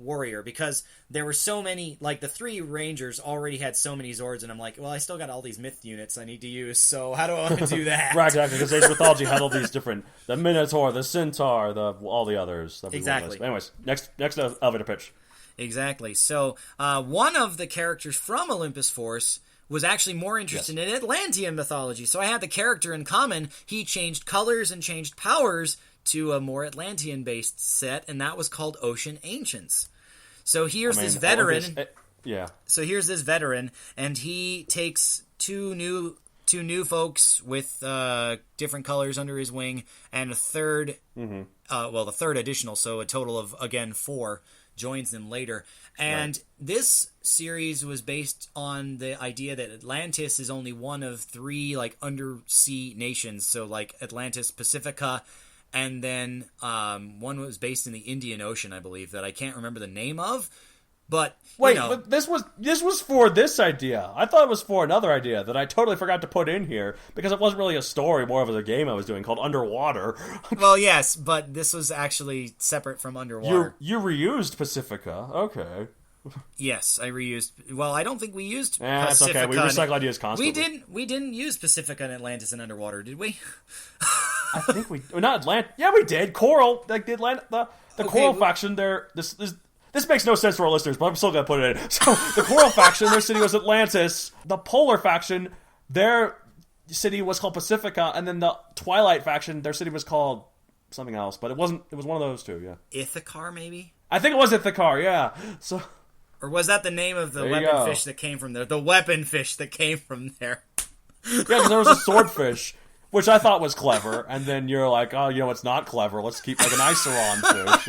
warrior because there were so many, like the 3 rangers already had so many Zords, and I'm like, well, I still got all these myth units I need to use, so how do I want to do that? Right, exactly, because Age of Mythology had all these different, the Minotaur, the Centaur, all the others. Exactly. Anyways, next elevator pitch. Exactly. So one of the characters from Olympus Force was actually more interested in Atlantean mythology, so I had the character in common. He changed colors and changed powers to a more Atlantean-based set, and that was called Ocean Ancients. So here's this veteran. So here's this veteran, and he takes two new folks with different colors under his wing, and a third. The third additional, so a total of again 4 joins them later. And this series was based on the idea that Atlantis is only one of 3 like undersea nations. So like Atlantis, Pacifica. And then one was based in the Indian Ocean, I believe, that I can't remember the name of. But but this was for this idea. I thought it was for another idea that I totally forgot to put in here because it wasn't really a story, more of a game I was doing called Underwater. Well, yes, but this was actually separate from Underwater. You reused Pacifica, okay? Yes, I reused. Well, I don't think we used Pacifica. That's okay. We recycle ideas constantly. We didn't use Pacifica and Atlantis and Underwater, did we? I think we not Atlantis. Yeah, we did. Coral, like the Coral faction. This makes no sense for our listeners, but I'm still gonna put it in. So the Coral faction, their city was Atlantis. The Polar faction, their city was called Pacifica, and then the Twilight faction, their city was called something else. But it wasn't. It was one of those 2. Yeah. Ithakar, maybe. I think it was Ithakar. Yeah. So. Or was that the name of the weapon fish that came from there? The weapon fish that came from there. Yeah, because there was a swordfish, which I thought was clever, and then you're like, oh, it's not clever. Let's keep like an Iceron fish.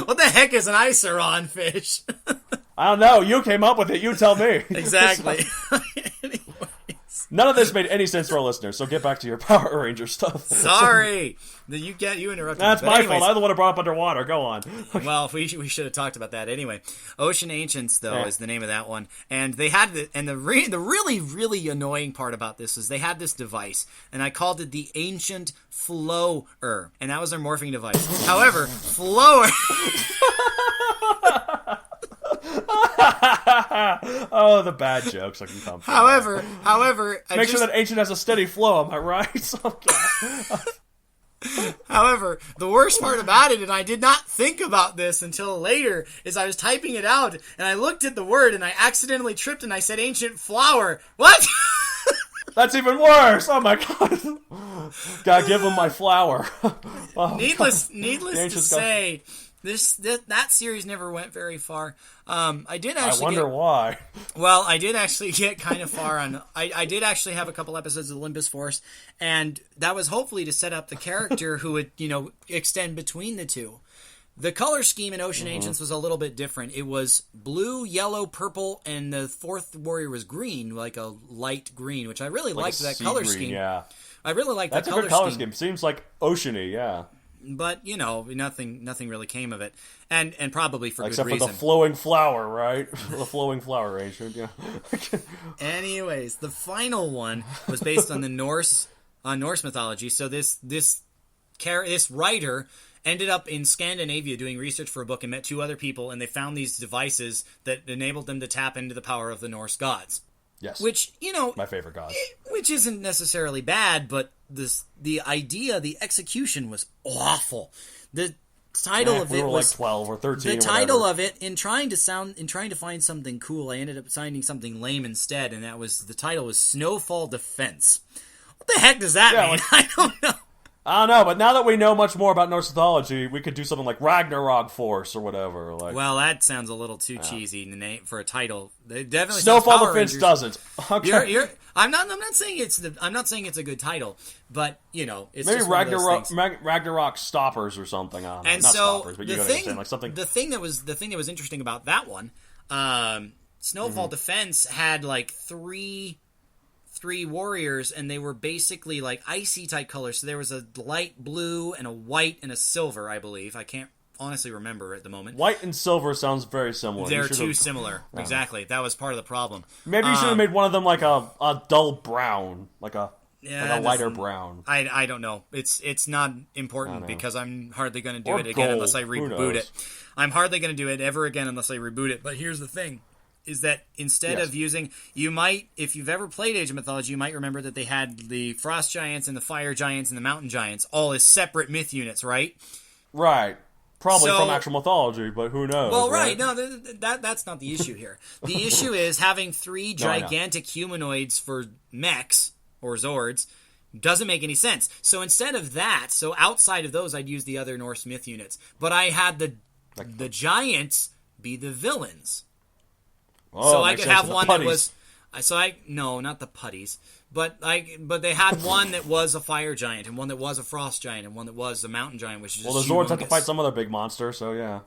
What the heck is an Iceron fish? I don't know. You came up with it. You tell me. Exactly. Anyways. None of this made any sense to our listeners, so get back to your Power Ranger stuff. Sorry! You interrupted me. That's But my anyways, fault. I'm the one who brought up underwater. Go on. Well, we should have talked about that anyway. Ocean Ancients, though, is the name of that one, and they had the really really annoying part about this is they had this device, and I called it the Ancient Flower, and that was their morphing device. However, Flower. Oh, the bad jokes I can come from. However, make sure that Ancient has a steady flow. Am I right? However, the worst part about it, and I did not think about this until later, is I was typing it out, and I looked at the word, and I accidentally tripped, and I said Ancient Flower. What? That's even worse. Oh my god. Gotta give him my flower. Oh, needless to say, that series never went very far. I wonder why. Well, I did actually get kind of far on. I did actually have a couple episodes of Olympus Force, and that was hopefully to set up the character who would, extend between the two. The color scheme in Ocean Ancients was a little bit different. It was blue, yellow, purple, and the fourth warrior was green, like a light green, which I really liked that color green, scheme. Yeah, I really liked that color scheme. That's a good color scheme. Seems like oceany, yeah. But nothing really came of it, and probably for Except good reason. Except for the flowing flower, right? The flowing flower ancient, yeah. Anyways, the final one was based on Norse mythology. So this writer ended up in Scandinavia doing research for a book and met two other people, and they found these devices that enabled them to tap into the power of the Norse gods. Yes. Which, my favorite gods. Which isn't necessarily bad, but the idea, the execution was awful. The title of it was like 12 or 13. The title of it, in trying to find something cool, I ended up finding something lame instead, and the title was Snowfall Defense. What the heck does that mean? I don't know. I don't know, but now that we know much more about Norse mythology, we could do something like Ragnarok Force or whatever. Well, that sounds a little too cheesy name for a title. It definitely Snowfall Defense doesn't. Okay. I'm not saying it's a good title, but it's maybe just Ragnarok Stoppers or something. I don't know. And not so Stoppers, but you understand, like something. The thing that was interesting about that one, Snowfall Defense had like three warriors, and they were basically like icy type colors. So there was a light blue and a white and a silver, I believe. I can't honestly remember at the moment. White and silver sounds very similar. They're too similar. Exactly. That was part of the problem. Maybe you should have made one of them like a dull brown, like a lighter brown. I don't know. It's not important because I'm hardly going to do it again gold. unless I reboot it. I'm hardly going to do it ever again unless I reboot it. But here's the thing. Is that instead of using, you might, if you've ever played Age of Mythology, you might remember that they had the Frost Giants and the Fire Giants and the Mountain Giants all as separate myth units, right? Right. Probably from actual mythology, but who knows? Well, right. No, that's not the issue here. The issue is having three gigantic humanoids for mechs, or Zords, doesn't make any sense. So instead of that, outside of those, I'd use the other Norse myth units. But I had the giants be the villains. Oh, so I could have one that was, no, not the putties, but they had one that was a fire giant, and one that was a frost giant, and one that was a mountain giant, which is just the Zords have to fight some other big monster, so yeah.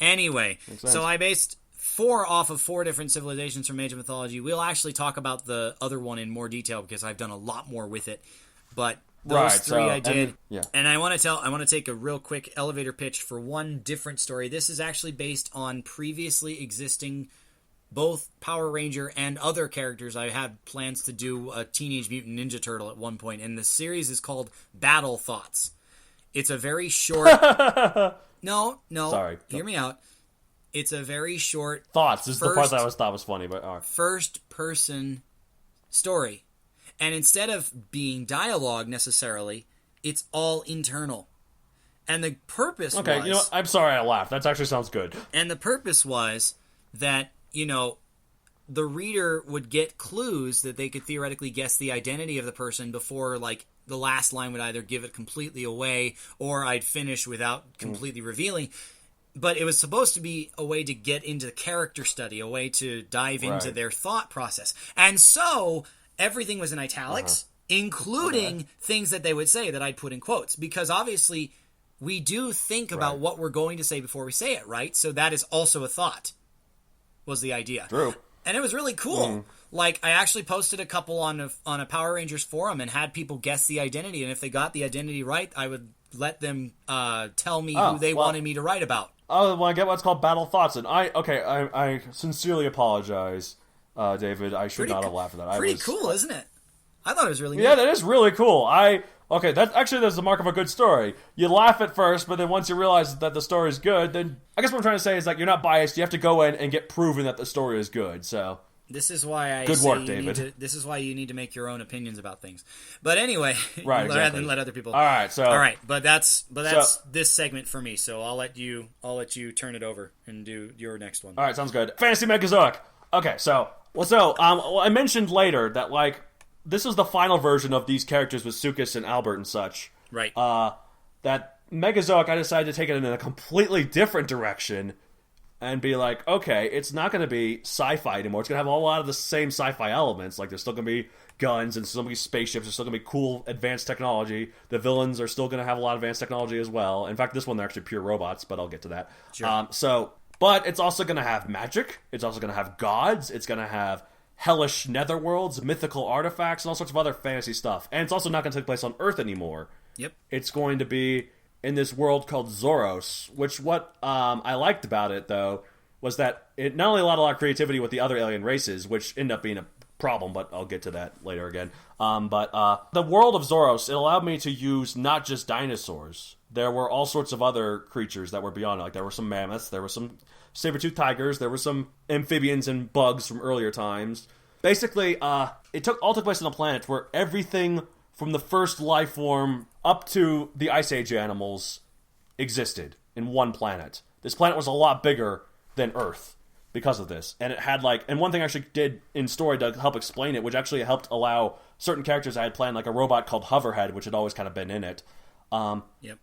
Anyway, so I based 4 off of 4 different civilizations from Age of Mythology. We'll actually talk about the other one in more detail because I've done a lot more with it, but those 3 I did, and I want to take a real quick elevator pitch for one different story. This is actually based on previously existing both Power Ranger and other characters. I had plans to do a Teenage Mutant Ninja Turtle at one point, and the series is called Battle Thoughts. It's a very short... No, sorry. Hear me out. It's a very short... Thoughts is the part that I thought was funny, but... All right. First-person story. And instead of being dialogue, necessarily, it's all internal. And the purpose was... Okay, I'm sorry I laughed. That actually sounds good. And the purpose was that... the reader would get clues that they could theoretically guess the identity of the person before, like, the last line would either give it completely away or I'd finish without completely revealing. But it was supposed to be a way to get into the character study, a way to dive into their thought process. And so everything was in italics, including things that they would say that I'd put in quotes. Because obviously we do think about what we're going to say before we say it, right? So that is also a thought. Was the idea. True. And it was really cool. Like, I actually posted a couple on a Power Rangers forum and had people guess the identity, and if they got the identity right, I would let them tell me who they wanted me to write about. Oh, well, I get what's called battle thoughts, and I sincerely apologize, David. I should not have laughed at that. Pretty cool, isn't it? I thought it was really neat. Yeah, that is really cool. That's the mark of a good story. You laugh at first, but then once you realize that the story is good, then I guess what I'm trying to say is, like, you're not biased. You have to go in and get proven that the story is good. So this is why good work, David. This is why you need to make your own opinions about things. But anyway, right, rather exactly. than let other people. All right, but that's this segment for me. So I'll let you turn it over and do your next one. All right, sounds good. Fantasy Megazoic. Okay, I mentioned later that, like, this is the final version of these characters with Sukas and Albert and such. Right. That Megazoic, I decided to take it in a completely different direction and be like, okay, it's not going to be sci-fi anymore. It's going to have a lot of the same sci-fi elements. Like, there's still going to be guns and still going to be spaceships. There's still going to be cool advanced technology. The villains are still going to have a lot of advanced technology as well. In fact, this one, they're actually pure robots, but I'll get to that. Sure. But it's also going to have magic. It's also going to have gods. It's going to have hellish netherworlds, mythical artifacts, and all sorts of other fantasy stuff. And it's also not going to take place on Earth anymore. Yep. It's going to be in this world called Zoros, which what I liked about it, though, was that it not only allowed a lot of creativity with the other alien races, which ended up being a problem, but I'll get to that later again. But the world of Zoros, it allowed me to use not just dinosaurs. There were all sorts of other creatures that were beyond it. Like, there were some mammoths, there were some saber-toothed tigers, there were some amphibians and bugs from earlier times. Basically, it took place on a planet where everything from the first life form up to the Ice Age animals existed in one planet. This planet was a lot bigger than Earth because of this. And it had, like, and one thing I actually did in story to help explain it, which actually helped allow certain characters I had planned, like a robot called Hoverhead, which had always kind of been in it. Yep.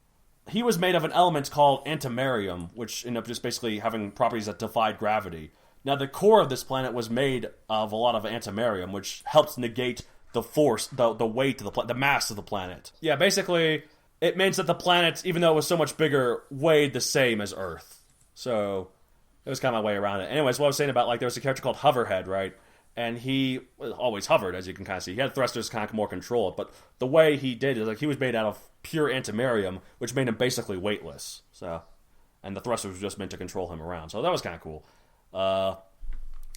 He was made of an element called antimerium, which ended up just basically having properties that defied gravity. Now, the core of this planet was made of a lot of antimerium, which helps negate the force, the weight of the mass of the planet. Yeah, basically, it means that the planet, even though it was so much bigger, weighed the same as Earth. So it was kind of my way around it. Anyways, what I was saying about, like, there was a character called Hoverhead, right? And he always hovered, as you can kind of see. He had thrusters to kind of more control it, but the way he did it, like, he was made out of pure antimerium, which made him basically weightless. So, and the thrusters were just meant to control him around. So that was kind of cool.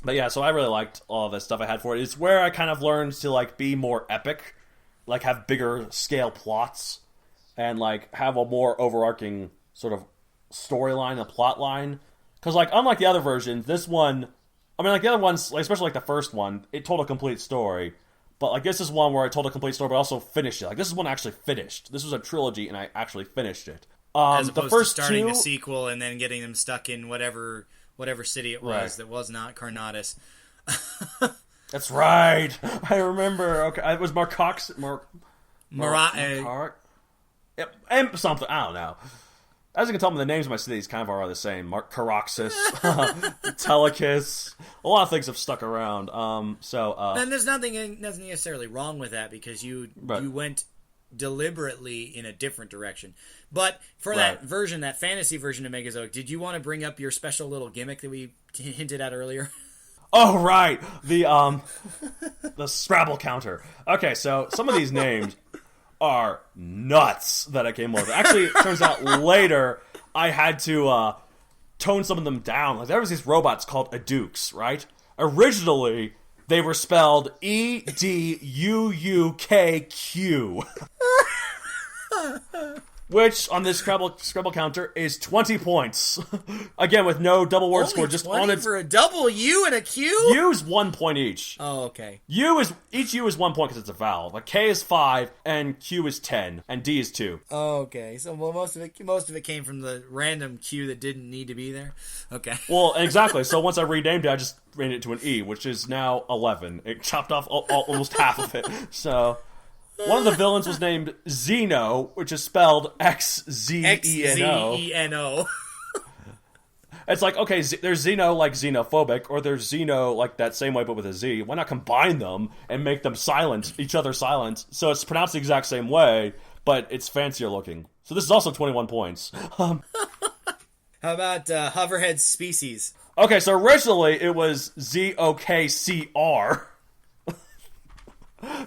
But yeah, so I really liked all of this stuff I had for it. It's where I kind of learned to, like, be more epic, like, have bigger scale plots, and, like, have a more overarching sort of storyline, a plot line. Because, like, unlike the other versions, this one, I mean, like, the other ones, like, especially like the first one, it told a complete story. But, like, this is one where I told a complete story, but also finished it. Like, this is one I actually finished. This was a trilogy, and I actually finished it. As opposed to starting a sequel and then getting them stuck in whatever city it was that was not Carnatus. That's right. I remember. Okay, it was Marcox. Yep, something. I don't know. As you can tell, the names of my cities kind of are the same. Caroxus, Telekis. A lot of things have stuck around. And there's nothing necessarily wrong with that because you went deliberately in a different direction. But for that version, that fantasy version of Megazoic, did you want to bring up your special little gimmick that we hinted at earlier? Oh, right. The Scrabble counter. Okay, so some of these names are nuts that I came up with. Actually, it turns out later I had to tone some of them down. Like, there was these robots called Edukes, right? Originally, they were spelled EDUUKQ. Which, on this Scrabble counter, is 20 points. Again, with no double word score, just 20 on its... for a double U and a Q? U is 1 point each. Oh, okay. Each U is 1 point because it's a vowel. Like, K is 5, and Q is 10, and D is 2. Oh, okay. So, well, most of it came from the random Q that didn't need to be there? Okay. Well, exactly. So once I renamed it, I just renamed it to an E, which is now 11. It chopped off almost half of it. So... One of the villains was named Xeno, which is spelled Xzeno. Xzeno. It's like, okay, there's Xeno like xenophobic, or there's Xeno like that same way but with a Z. Why not combine them and make them silent, each other silent? So it's pronounced the exact same way, but it's fancier looking. So this is also 21 points. How about Hoverhead Species? Okay, so originally it was ZOKCR.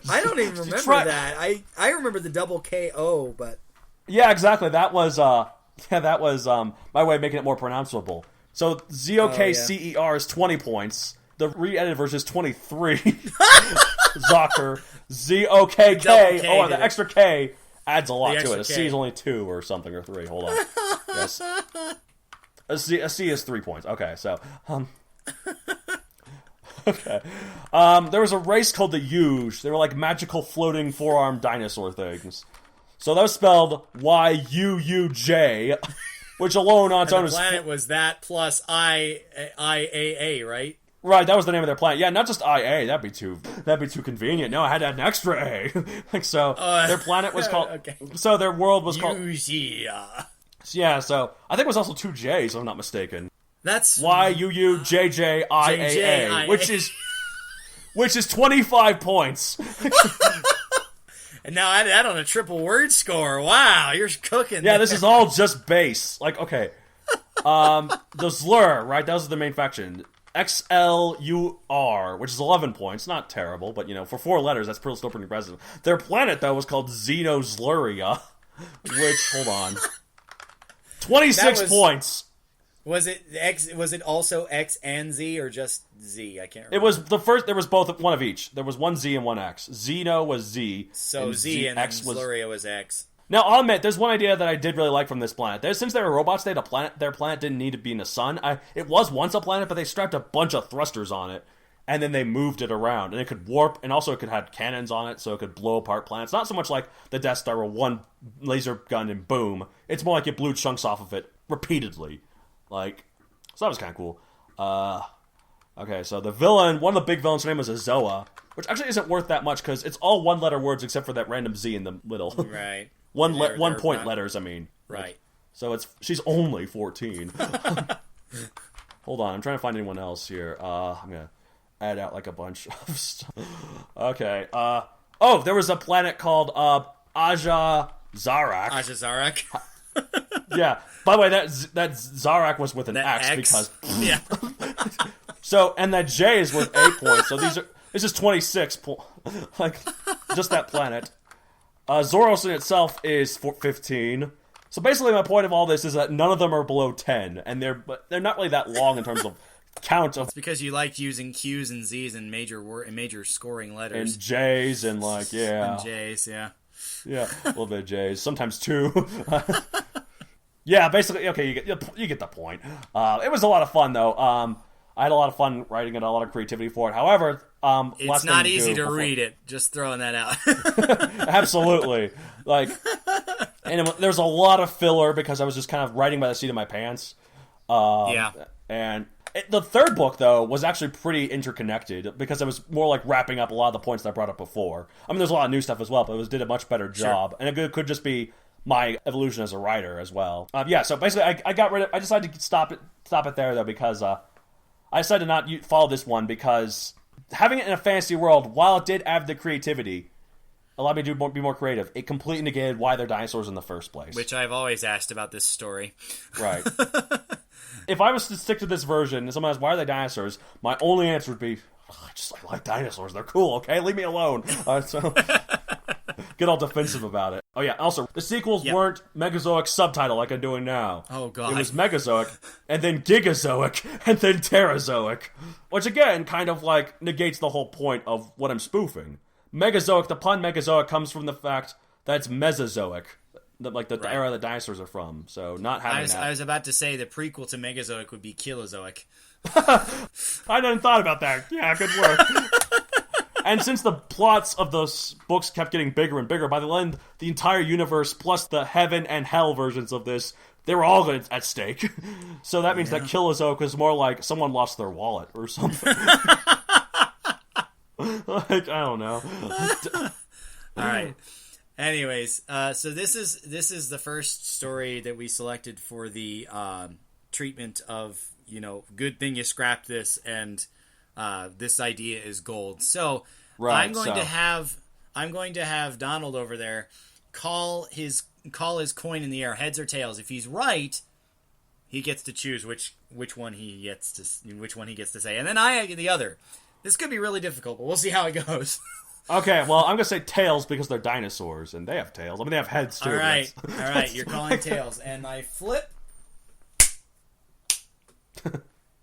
I don't even remember that. I remember the double KO, but yeah, exactly. That was my way of making it more pronounceable. So ZOKCER is 20 points. The re-edited version is 23. Zocker. ZOKK. Oh, the extra K adds a lot to it. A C is only 2 or something, or 3. Hold on. Yes. A C is 3 points. Okay, so okay. There was a race called the Yuge. They were like magical floating four-armed dinosaur things. So that was spelled YUUJ, which alone on its own is... The planet was that plus IAA, right? Right, that was the name of their planet. Yeah, not just IA. That'd be too convenient. No, I had to add an extra A. Their planet was called... Okay. So their world was called... Yeah, so I think it was also 2 J's, if I'm not mistaken. That's... YUUJJIAA, which is 25 poins. And now add that on a triple word score. Wow, you're cooking. Yeah, this is all just base. Like, okay. The Slur, right? That was the main faction. XLUR, which is 11 points. Not terrible, but, for 4 letters, that's still pretty impressive. Their planet, though, was called Xenozluria, which, hold on. 26 points. Was it X? Was it also X and Z or just Z? I can't remember. It was the first. There was both one of each. There was one Z and one X. Xeno was Z. So and Z and X Luria was X. Now I'll admit, there's one idea that I did really like from this planet. Since they were robots, they had a planet. Their planet didn't need to be in the sun. It was once a planet, but they strapped a bunch of thrusters on it, and then they moved it around, and it could warp, and also it could have cannons on it, so it could blow apart planets. Not so much like the Death Star, where one laser gun and boom. It's more like it blew chunks off of it repeatedly, So that was kind of cool. Okay, so the villain, one of the big villains' name was Azoa, which actually isn't worth that much because it's all one-letter words except for that random Z in the middle. Right. One point letters, I mean. Right. So she's only 14. Hold on, I'm trying to find anyone else here. I'm gonna add out like a bunch of stuff. Okay. There was a planet called Aja Zarak. Aja Zarak. Yeah. By the way, that Zarak was with an X because... Yeah. So, and that J is worth 8 points, so this is 26 points. Just that planet. Zoros in itself is 15. So basically my point of all this is that none of them are below 10, and they're not really that long in terms of count of... It's because you liked using Q's and Z's and major scoring letters. And J's and yeah. And J's, yeah. Yeah, a little bit of J's. Sometimes 2. Yeah, basically, okay, you get the point. It was a lot of fun, though. I had a lot of fun writing it, a lot of creativity for it. However, it's not easy to read it. Just throwing that out. Absolutely. And there's a lot of filler because I was just kind of writing by the seat of my pants. Yeah. And the third book, though, was actually pretty interconnected because it was more like wrapping up a lot of the points that I brought up before. I mean, there's a lot of new stuff as well, but it did a much better job. Sure. And it could just be my evolution as a writer as well. So basically, I decided to stop it there, though, because I decided to not follow this one because having it in a fantasy world, while it did add the creativity, allowed me to be more creative, it completely negated why they're dinosaurs in the first place. Which I've always asked about this story. Right. If I was to stick to this version and someone asks, why are they dinosaurs? My only answer would be, I like dinosaurs. They're cool, okay? Leave me alone. So get all defensive about it. Oh, yeah. Also, the sequels weren't Megazoic subtitle like I'm doing now. Oh, God. It was Megazoic, and then Gigazoic, and then Terrazoic. Which, again, kind of, negates the whole point of what I'm spoofing. Megazoic, the pun Megazoic comes from the fact that it's Mesozoic. The era the dinosaurs are from. So, not having that. I was about to say the prequel to Megazoic would be Kilozoic. I hadn't thought about that. Yeah, good work. And since the plots of those books kept getting bigger and bigger, by the end, the entire universe, plus the heaven and hell versions of this, they were all at stake. So that means that Kilozoic is more like someone lost their wallet or something. I don't know. All right. Anyways, so this is the first story that we selected for the treatment of, good thing you scrapped this, and this idea is gold. So right, I'm going to have Donald over there call his coin in the air, heads or tails. If he's right, he gets to choose which one he gets to say, and then I the other. This could be really difficult, but we'll see how it goes. Okay, well, I'm gonna say tails because they're dinosaurs, and they have tails. I mean, they have heads, too. All right, you're calling tails. And I flip.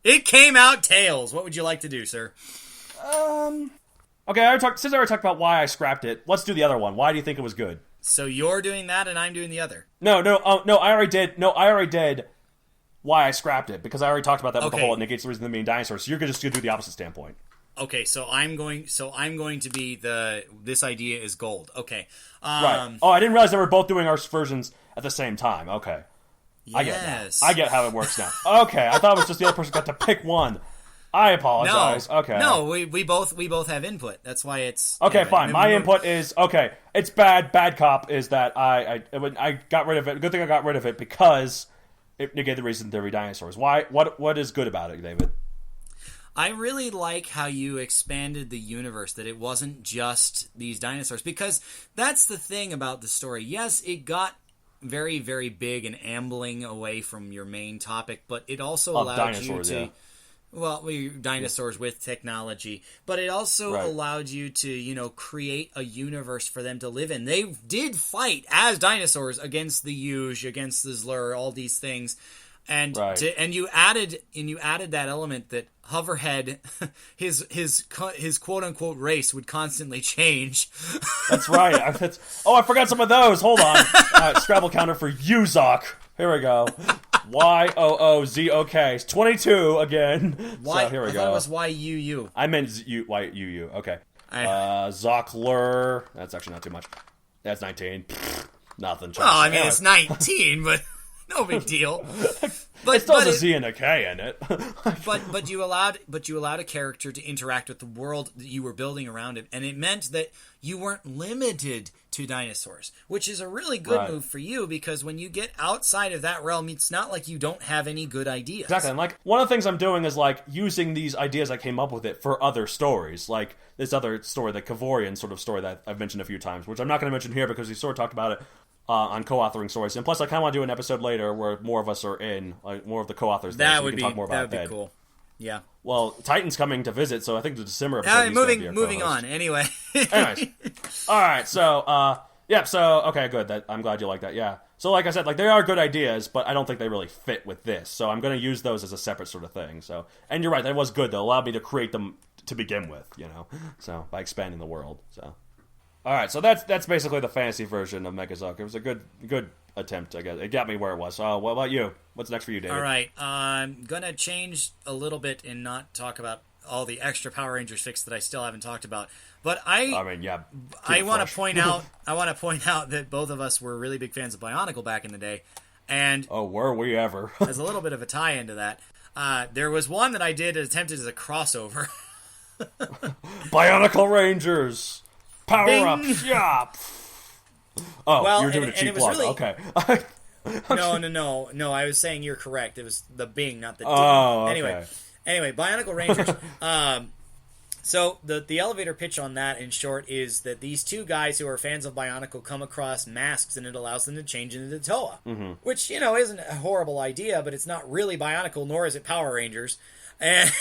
It came out tails. What would you like to do, sir? Okay, since I already talked about why I scrapped it, let's do the other one. Why do you think it was good? So you're doing that, and I'm doing the other. No, I already did. No, I already did why I scrapped it, because I already talked about that with the whole it negates the reason of them being dinosaurs. So you're just gonna do the opposite standpoint. Okay, so I'm going to be this idea is gold. Okay. Right. Oh, I didn't realize they were both doing our versions at the same time. Okay. Yes. I get how it works now. Okay, I thought it was just the other person got to pick one. I apologize. No, okay. No, we both have input. That's why it's okay. Anyway, fine. My input is okay. It's bad. Bad cop is that I got rid of it. Good thing I got rid of it because it negated the reason there were dinosaurs. Why? What is good about it, David? I really like how you expanded the universe, that it wasn't just these dinosaurs, because that's the thing about the story. Yes, it got very, very big and ambling away from your main topic, but it also allowed you to... Yeah. Well, dinosaurs with technology, but it also allowed you to, create a universe for them to live in. They did fight as dinosaurs against the Yuge, against the Zlur, all these things, and you added that element that Hoverhead, his quote unquote race would constantly change. That's right. I forgot some of those. Hold on. Scrabble counter for Yuzok. Here we go. Y-O-O-Z-O-K. 22 again. So here we go. I thought it was Y-U-U. I meant Y-U-U. Okay. Zockler. That's actually not too much. That's 19. Nothing. Well, I mean, it's 19, but no big deal. But it still has a Z and a K in it. but you allowed a character to interact with the world that you were building around it, and it meant that you weren't limited to dinosaurs, which is a really good move for you, because when you get outside of that realm, it's not like you don't have any good ideas. Exactly. And like one of the things I'm doing is like using these ideas I came up with it for other stories, like this other story, the Kavorian sort of story that I've mentioned a few times, which I'm not going to mention here because we sort of talked about it on co-authoring stories, and plus I kind of want to do an episode later where more of us are in, like more of the co-authors. That would be cool. Yeah. Well, Titan's coming to visit, so I think the December episode. Moving on. Anyway. Anyways, all right. So, So okay, good. I'm glad you like that. Yeah. So, like I said, like they are good ideas, but I don't think they really fit with this. So I'm going to use those as a separate sort of thing. So, and you're right, that was good. That allowed me to create them to begin with. So by expanding the world. So. All right, so that's basically the fantasy version of Megazoic. It was a good attempt, I guess. It got me where it was. So, what about you? What's next for you, David? All right, I'm gonna change a little bit and not talk about all the extra Power Rangers fics that I still haven't talked about. But I want to point out that both of us were really big fans of BIONICLE back in the day, and were we ever? There's a little bit of a tie into that. There was one that I attempted as a crossover. BIONICLE Rangers. Power up! Yeah. Oh, well, you're doing a cheap plug. Really... Okay. No. I was saying you're correct. It was the Bing, not the D. Oh, okay. Anyway, BIONICLE Rangers. So the elevator pitch on that, in short, is that these two guys who are fans of BIONICLE come across masks, and it allows them to change into the Toa, which isn't a horrible idea, but it's not really BIONICLE, nor is it Power Rangers. And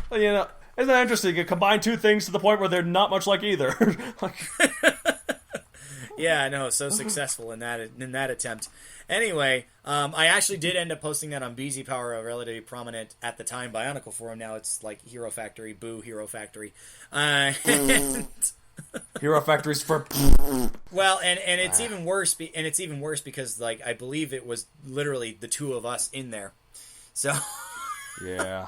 well, isn't that interesting? You combine two things to the point where they're not much like either. Yeah, I know. So successful in that attempt. Anyway, I actually did end up posting that on BZ Power, a relatively prominent at the time BIONICLE forum. Now it's like Hero Factory, boo Hero Factory. Hero Factory's for. Well, and it's even worse. And it's even worse because like I believe it was literally the two of us in there. So. Yeah.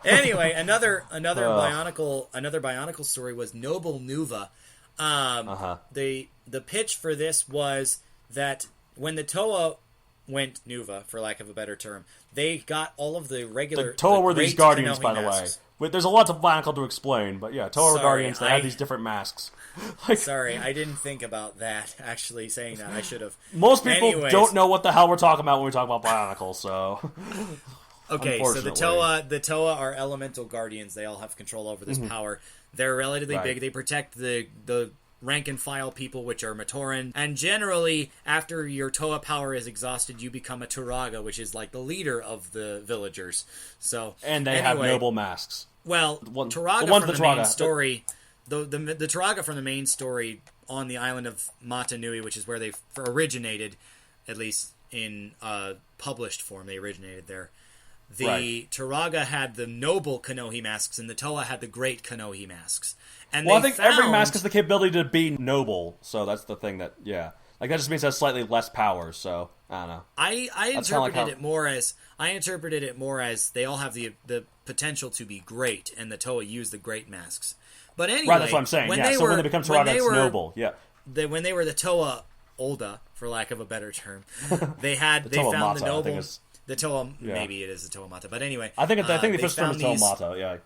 Anyway, another BIONICLE story was Noble Nuva. The pitch for this was that when the Toa went Nuva, for lack of a better term, they got all of the regular. The Toa were these guardians, by the way. Wait, there's a lot of BIONICLE to explain, but yeah, Toa were guardians. They had these different masks. Sorry, I didn't think about that. Actually, saying that I should have. Most people don't know what the hell we're talking about when we talk about BIONICLE, so. Okay, so the Toa are elemental guardians. They all have control over this power. They're relatively big. They protect the rank and file people, which are Matoran. And generally, after your Toa power is exhausted, you become a Turaga, which is like the leader of the villagers. So and they have noble masks. Well, Turaga from the main story. the Turaga from the main story on the island of Mata Nui, which is where they originated, at least in published form, they originated there. The Turaga had the noble Kanohi masks, and the Toa had the great Kanohi masks. And I think every mask has the capability to be noble, so that's the thing that, Like, that just means it has slightly less power, so, I don't know. I interpreted it more as they all have the potential to be great, and the Toa use the great masks. But anyway... Right, that's what I'm saying, when they become Turaga, it's noble, when they were the Toa Olda, for lack of a better term, they found Mata, the noble... The Toa, maybe it is the Toa Mata, but anyway... I think the first term is Toa Mata, yeah.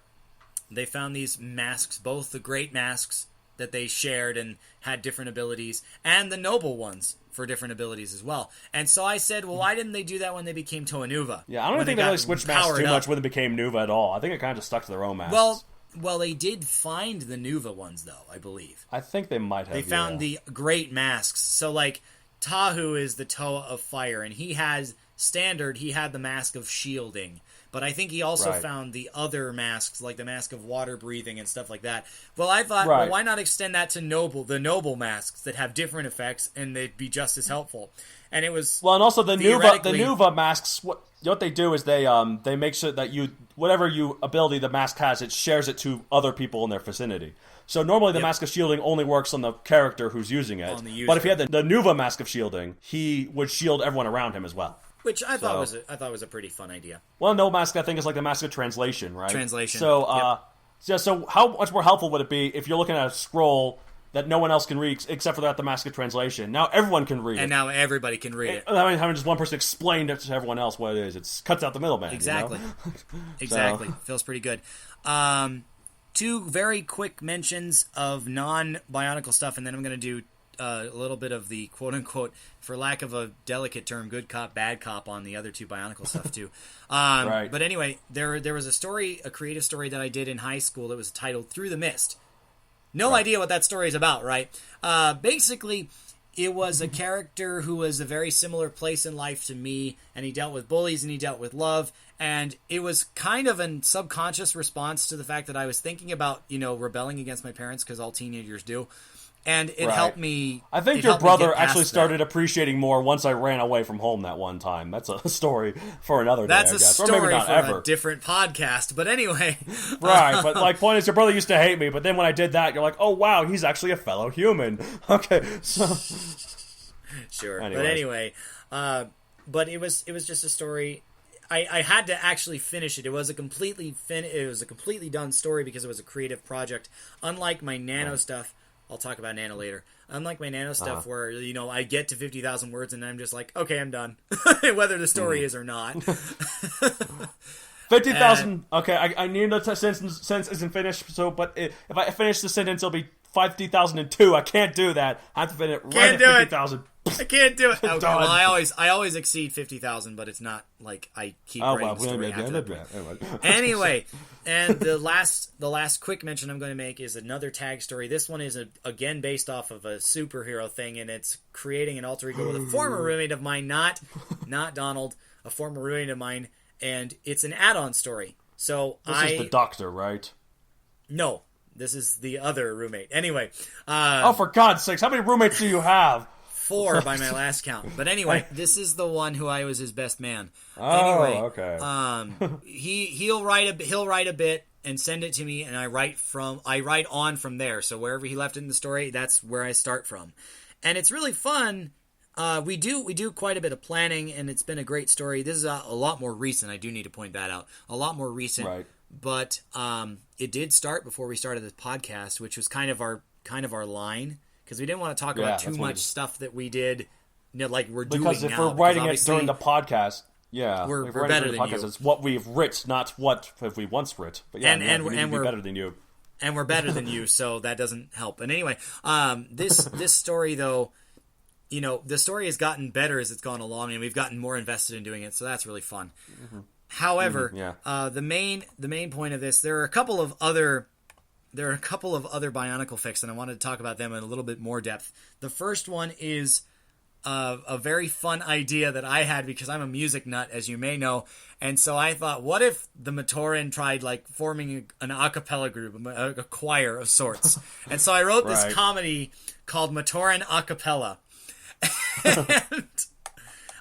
They found these masks, both the great masks that they shared and had different abilities, and the noble ones for different abilities as well. And so I said, well, why didn't they do that when they became Toa Nuva? Yeah, I don't think they really switched masks too much when they became Nuva at all. I think it kind of just stuck to their own masks. Well, they did find the Nuva ones, though, I believe. I think they might have, They found the great masks. So, like, Tahu is the Toa of Fire, and he had the mask of shielding. But I think he also found the other masks, like the mask of water breathing and stuff like that. Well, I thought, well, why not extend that to the noble masks that have different effects, and they'd be just as helpful. And it was and also the Nuva masks. What they do is they make sure that whatever ability the mask has, it shares it to other people in their vicinity. So normally the mask of shielding only works on the character who's using it. But if he had the Nuva mask of shielding, he would shield everyone around him as well. Which I thought was a pretty fun idea. Well, no mask, I think, is like the mask of translation, right? Translation. So, so how much more helpful would it be if you're looking at a scroll that no one else can read except for the mask of translation? Now everyone can read it. And now everybody can read it. I mean, having just one person explain it to everyone else what it is, it cuts out the middleman. Exactly. Exactly. Feels pretty good. Two very quick mentions of non-Bionicle stuff, and then I'm going to do a little bit of the quote-unquote, for lack of a delicate term, good cop, bad cop on the other two Bionicle stuff, too. But anyway, there was a creative story that I did in high school that was titled Through the Mist. No idea what that story is about, right? Basically, it was a character who was a very similar place in life to me, and he dealt with bullies and he dealt with love, and it was kind of a subconscious response to the fact that I was thinking about, rebelling against my parents, because all teenagers do. And it helped me. I think your brother actually started appreciating more once I ran away from home that one time. That's a story for another day. That's a story for a different podcast. But anyway. Right. But point is, your brother used to hate me. But then when I did that, you're like, oh, wow, he's actually a fellow human. Okay. So. Sure. Anyways. But anyway. But it was just a story. I had to actually finish it. It was a completely done story because it was a creative project. Unlike my nano stuff. I'll talk about Nano later. Unlike my Nano stuff where, I get to 50,000 words and I'm just like, okay, I'm done. Whether the story is or not. 50,000, okay, I need the sentence isn't finished, but if I finish the sentence, it'll be 50,002. I can't do that. I have to finish it right at 50,000. I can't do it. Okay, well, I always exceed 50,000, but it's not like I keep writing the story after that. Anyway, and the last quick mention I'm going to make is another tag story. This one is again based off of a superhero thing, and it's creating an alter ego with a former roommate of mine, not Donald, a former roommate of mine, and it's an add-on story. So this is the Doctor, right? No, this is the other roommate. Anyway, for God's sakes, how many roommates do you have? 4 by my last count. But anyway, this is the one who I was his best man. Oh, anyway, okay. he'll write a bit and send it to me, and I write on from there. So wherever he left it in the story, that's where I start from. And it's really fun. We do quite a bit of planning, and it's been a great story. This is a lot more recent. I do need to point that out. A lot more recent. Right. But it did start before we started the podcast, which was kind of our line. Because we didn't want to talk about too much stuff that we did, like we're doing now. Because if we're writing it during the podcast, we're better than you. It's what we've writ, not what have we once writ. But and we're better than you. And we're better than you, so that doesn't help. And anyway, this story though, the story has gotten better as it's gone along, and we've gotten more invested in doing it. So that's really fun. Mm-hmm. However, the main point of this, there are a couple of other Bionicle fics, and I wanted to talk about them in a little bit more depth. The first one is a very fun idea that I had because I'm a music nut, as you may know. And so I thought, what if the Matoran tried like forming an a cappella group, a choir of sorts? And so I wrote this comedy called Matoran a cappella. And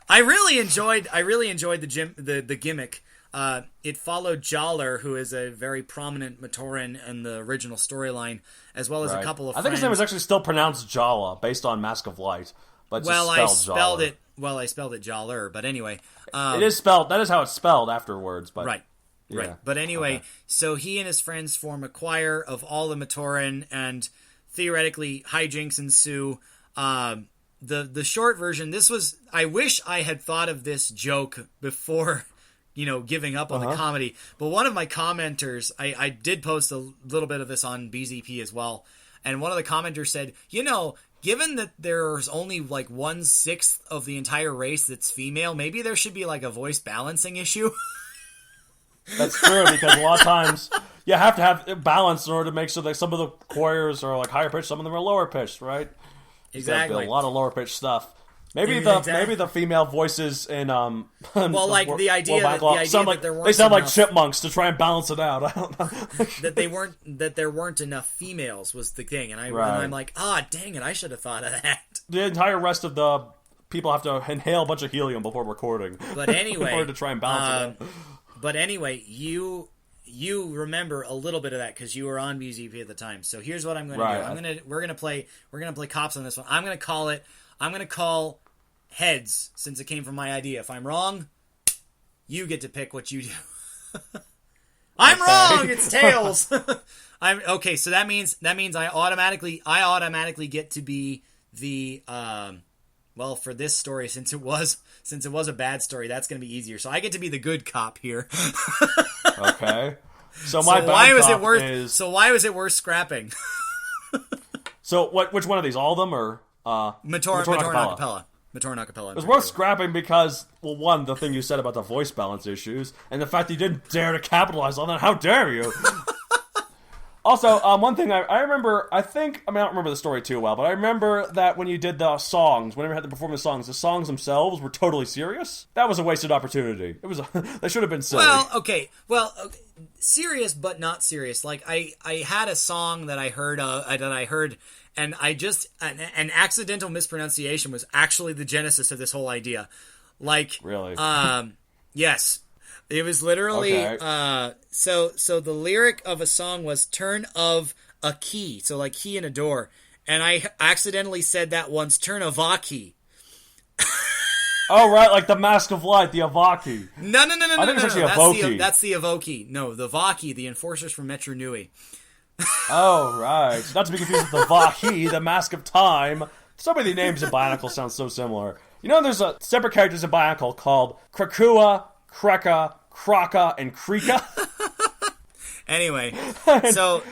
I really enjoyed the gimmick. It followed Jaller, who is a very prominent Matoran in the original storyline, as well as a couple of friends. I think his name is actually still pronounced Jala, based on Mask of Light. But I spelled it Jaller, but anyway. It is spelled, that is how it's spelled afterwards. But Right. But anyway, so he and his friends form a choir of all the Matoran, and theoretically hijinks ensue. The short version, I wish I had thought of this joke before, giving up on the comedy. But one of my commenters, I did post a little bit of this on BZP as well, and one of the commenters said, given that there's only like 1/6 of the entire race that's female, maybe there should be like a voice balancing issue. That's true, because a lot of times you have to have balance in order to make sure that some of the choirs are like higher pitched, some of them are lower pitched, right? Exactly. A lot of lower pitched stuff. Maybe the female voices in well, like the idea that there weren't they sound like chipmunks to try and balance it out. I don't know. that there weren't enough females was the thing, and I'm like, dang it, I should have thought of that. The entire rest of the people have to inhale a bunch of helium before recording. But anyway, in order to try and balance it out. But anyway, you remember a little bit of that because you were on BZP at the time. So here's what I'm going to do. We're gonna play cops on this one. I'm gonna call heads, since it came from my idea. If I'm wrong, you get to pick what you do. I'm wrong. It's tails. I'm okay. So that means I automatically get to be the well, for this story, since it was a bad story, that's going to be easier. So I get to be the good cop here. Okay. So why was it worth scrapping? So which one of these? All of them, or Matoran Acapella? Matoran Acapella. It was worth scrapping because, well, one, the thing you said about the voice balance issues, and the fact that you didn't dare to capitalize on that. How dare you? Also, one thing I remember, I don't remember the story too well, but I remember that when you did the songs, whenever you had to perform the songs themselves were totally serious. That was a wasted opportunity. It was they should have been silly. Okay, serious but not serious. Like I had a song that I heard, and an accidental mispronunciation was actually the genesis of this whole idea. Like, really? Yes. It was literally, okay. So the lyric of a song was turn of a key, so like key in a door, and I accidentally said that once, turn of a key. Oh, right, like the Mask of Light, the Avaki. No. I think it's actually Avoki. That's the Avoki. No, the Vaki, the enforcers from Metro Nui. Oh, right. Not to be confused with the Vahi, the Mask of Time. So many names in Bionicle sound so similar. There's a separate characters in Bionicle called Krakua, Kreka, Kraka, and Krika. Anyway, so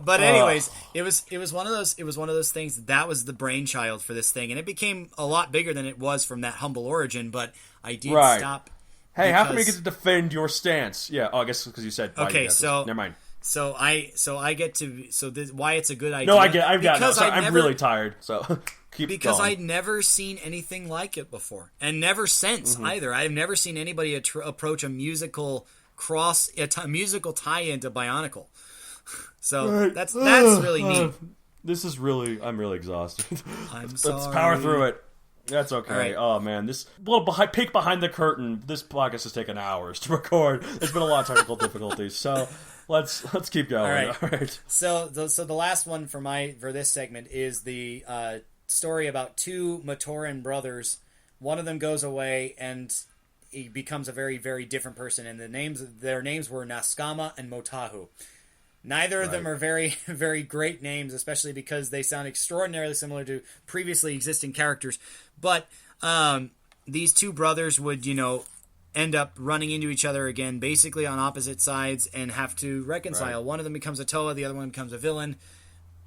anyways, it was one of those things that was the brainchild for this thing, and it became a lot bigger than it was from that humble origin. But I did stop. Hey, how come you get to defend your stance? Yeah, I guess because you said okay. So never mind. So I get to why it's a good idea. No, I get. I've got. No, I'm really tired. So. Because I'd never seen anything like it before, and never since either. I've never seen anybody approach a musical musical tie-in to Bionicle. So that's really neat. This is really, I'm really exhausted. I'm sorry. Let's power through it. That's okay. Right. Oh man, this little peek behind the curtain. This podcast has taken hours to record. There's been a lot of technical difficulties, so let's keep going. All right. So the last one for this segment is the story about two Matoran brothers. One of them goes away and he becomes a very, very different person, and their names were Naskama and Motahu. Neither of them are very, very great names, especially because they sound extraordinarily similar to previously existing characters. But these two brothers would, end up running into each other again, basically on opposite sides, and have to reconcile. Right. One of them becomes a Toa, the other one becomes a villain.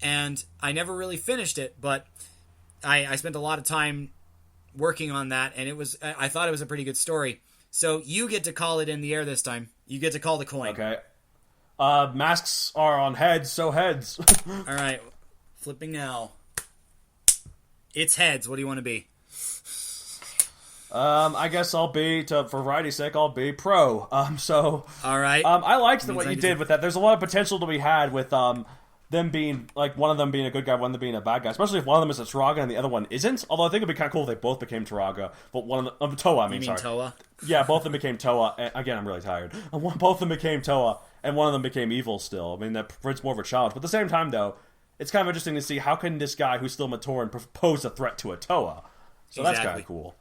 And I never really finished it, but I spent a lot of time working on that, and I thought it was a pretty good story. So you get to call it in the air this time. You get to call the coin. Okay. Masks are on heads, so heads. All right. Flipping now. It's heads. What do you want to be? I guess I'll be, for variety's sake, I'll be pro. All right. I liked what I you get did to- with that. There's a lot of potential to be had with, them being, like, one of them being a good guy, one of them being a bad guy. Especially if one of them is a Turaga and the other one isn't. Although I think it'd be kind of cool if they both became Turaga. But one of them, Toa, I mean, You mean sorry. Toa? Yeah, both of them became Toa. And, again, I'm really tired. Both of them became Toa, and one of them became evil still. I mean, that presents more of a challenge. But at the same time, though, it's kind of interesting to see how can this guy who's still Matoran pose a threat to a Toa. So that's kind of cool.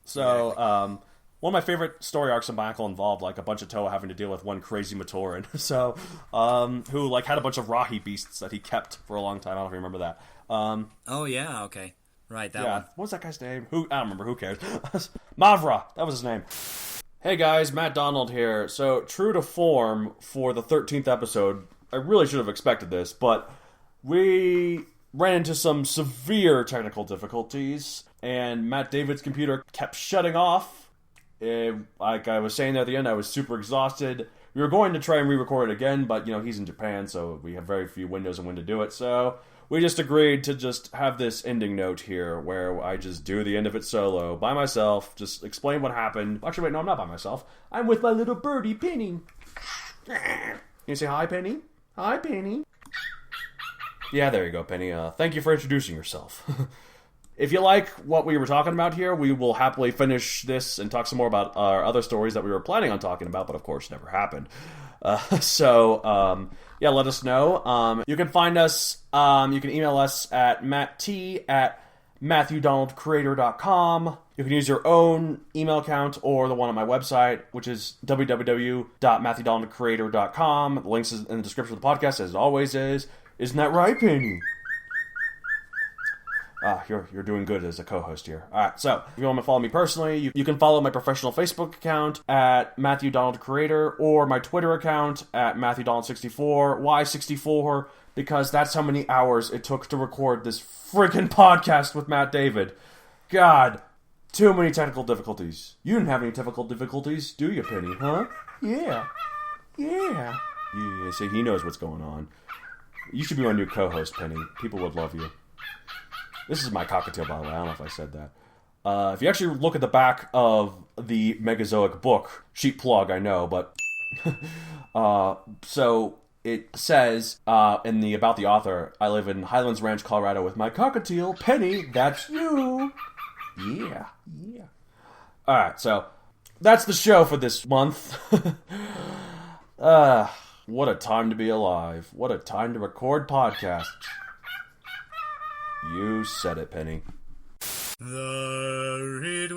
So, one of my favorite story arcs in BIONICLE involved, like, a bunch of Toa having to deal with one crazy Matoran. So, who, like, had a bunch of Rahi beasts that he kept for a long time. I don't know if you remember that. Oh, yeah, okay. Right, that Yeah, one. what was that guy's name? I don't remember, who cares? Mavra, that was his name. Hey guys, Matt Donald here. So, true to form for the 13th episode, I really should have expected this, but we ran into some severe technical difficulties, and Matt David's computer kept shutting off. Like I was saying there at the end, I was super exhausted. We were going to try and re-record it again, but, you know, he's in Japan, so we have very few windows and when to do it, so we just agreed to just have this ending note here, where I just do the end of it solo, by myself, just explain what happened. Actually, wait, no, I'm not by myself. I'm with my little birdie, Penny. Can you say hi, Penny? Hi, Penny. Yeah, there you go, Penny. Thank you for introducing yourself. If you like what we were talking about here, we will happily finish this and talk some more about our other stories that we were planning on talking about, but of course never happened. Yeah, let us know. You can find us, you can email us at mattt@MatthewDonaldCreator.com. You can use your own email account or the one on my website, which is www.MatthewDonaldCreator.com. The links is in the description of the podcast, as it always is. Isn't that right, Penny? You're doing good as a co-host here. Alright, so, if you want to follow me personally, you can follow my professional Facebook account at Matthew Donald Creator, or my Twitter account at Matthew Donald 64. Why 64? Because that's how many hours it took to record this freaking podcast with Matt David. God, too many technical difficulties. You didn't have any technical difficulties, do you, Penny, huh? Yeah. Yeah, see, he knows what's going on. You should be my new co-host, Penny. People would love you. This is my cockatiel, by the way. I don't know if I said that. If you actually look at the back of the Megazoic book, sheep plug, I know, but... so, it says, in the About the Author, I live in Highlands Ranch, Colorado with my cockatiel, Penny, that's you! Yeah. Alright, so, that's the show for this month. What a time to be alive. What a time to record podcasts. You said it, Penny. The Writ.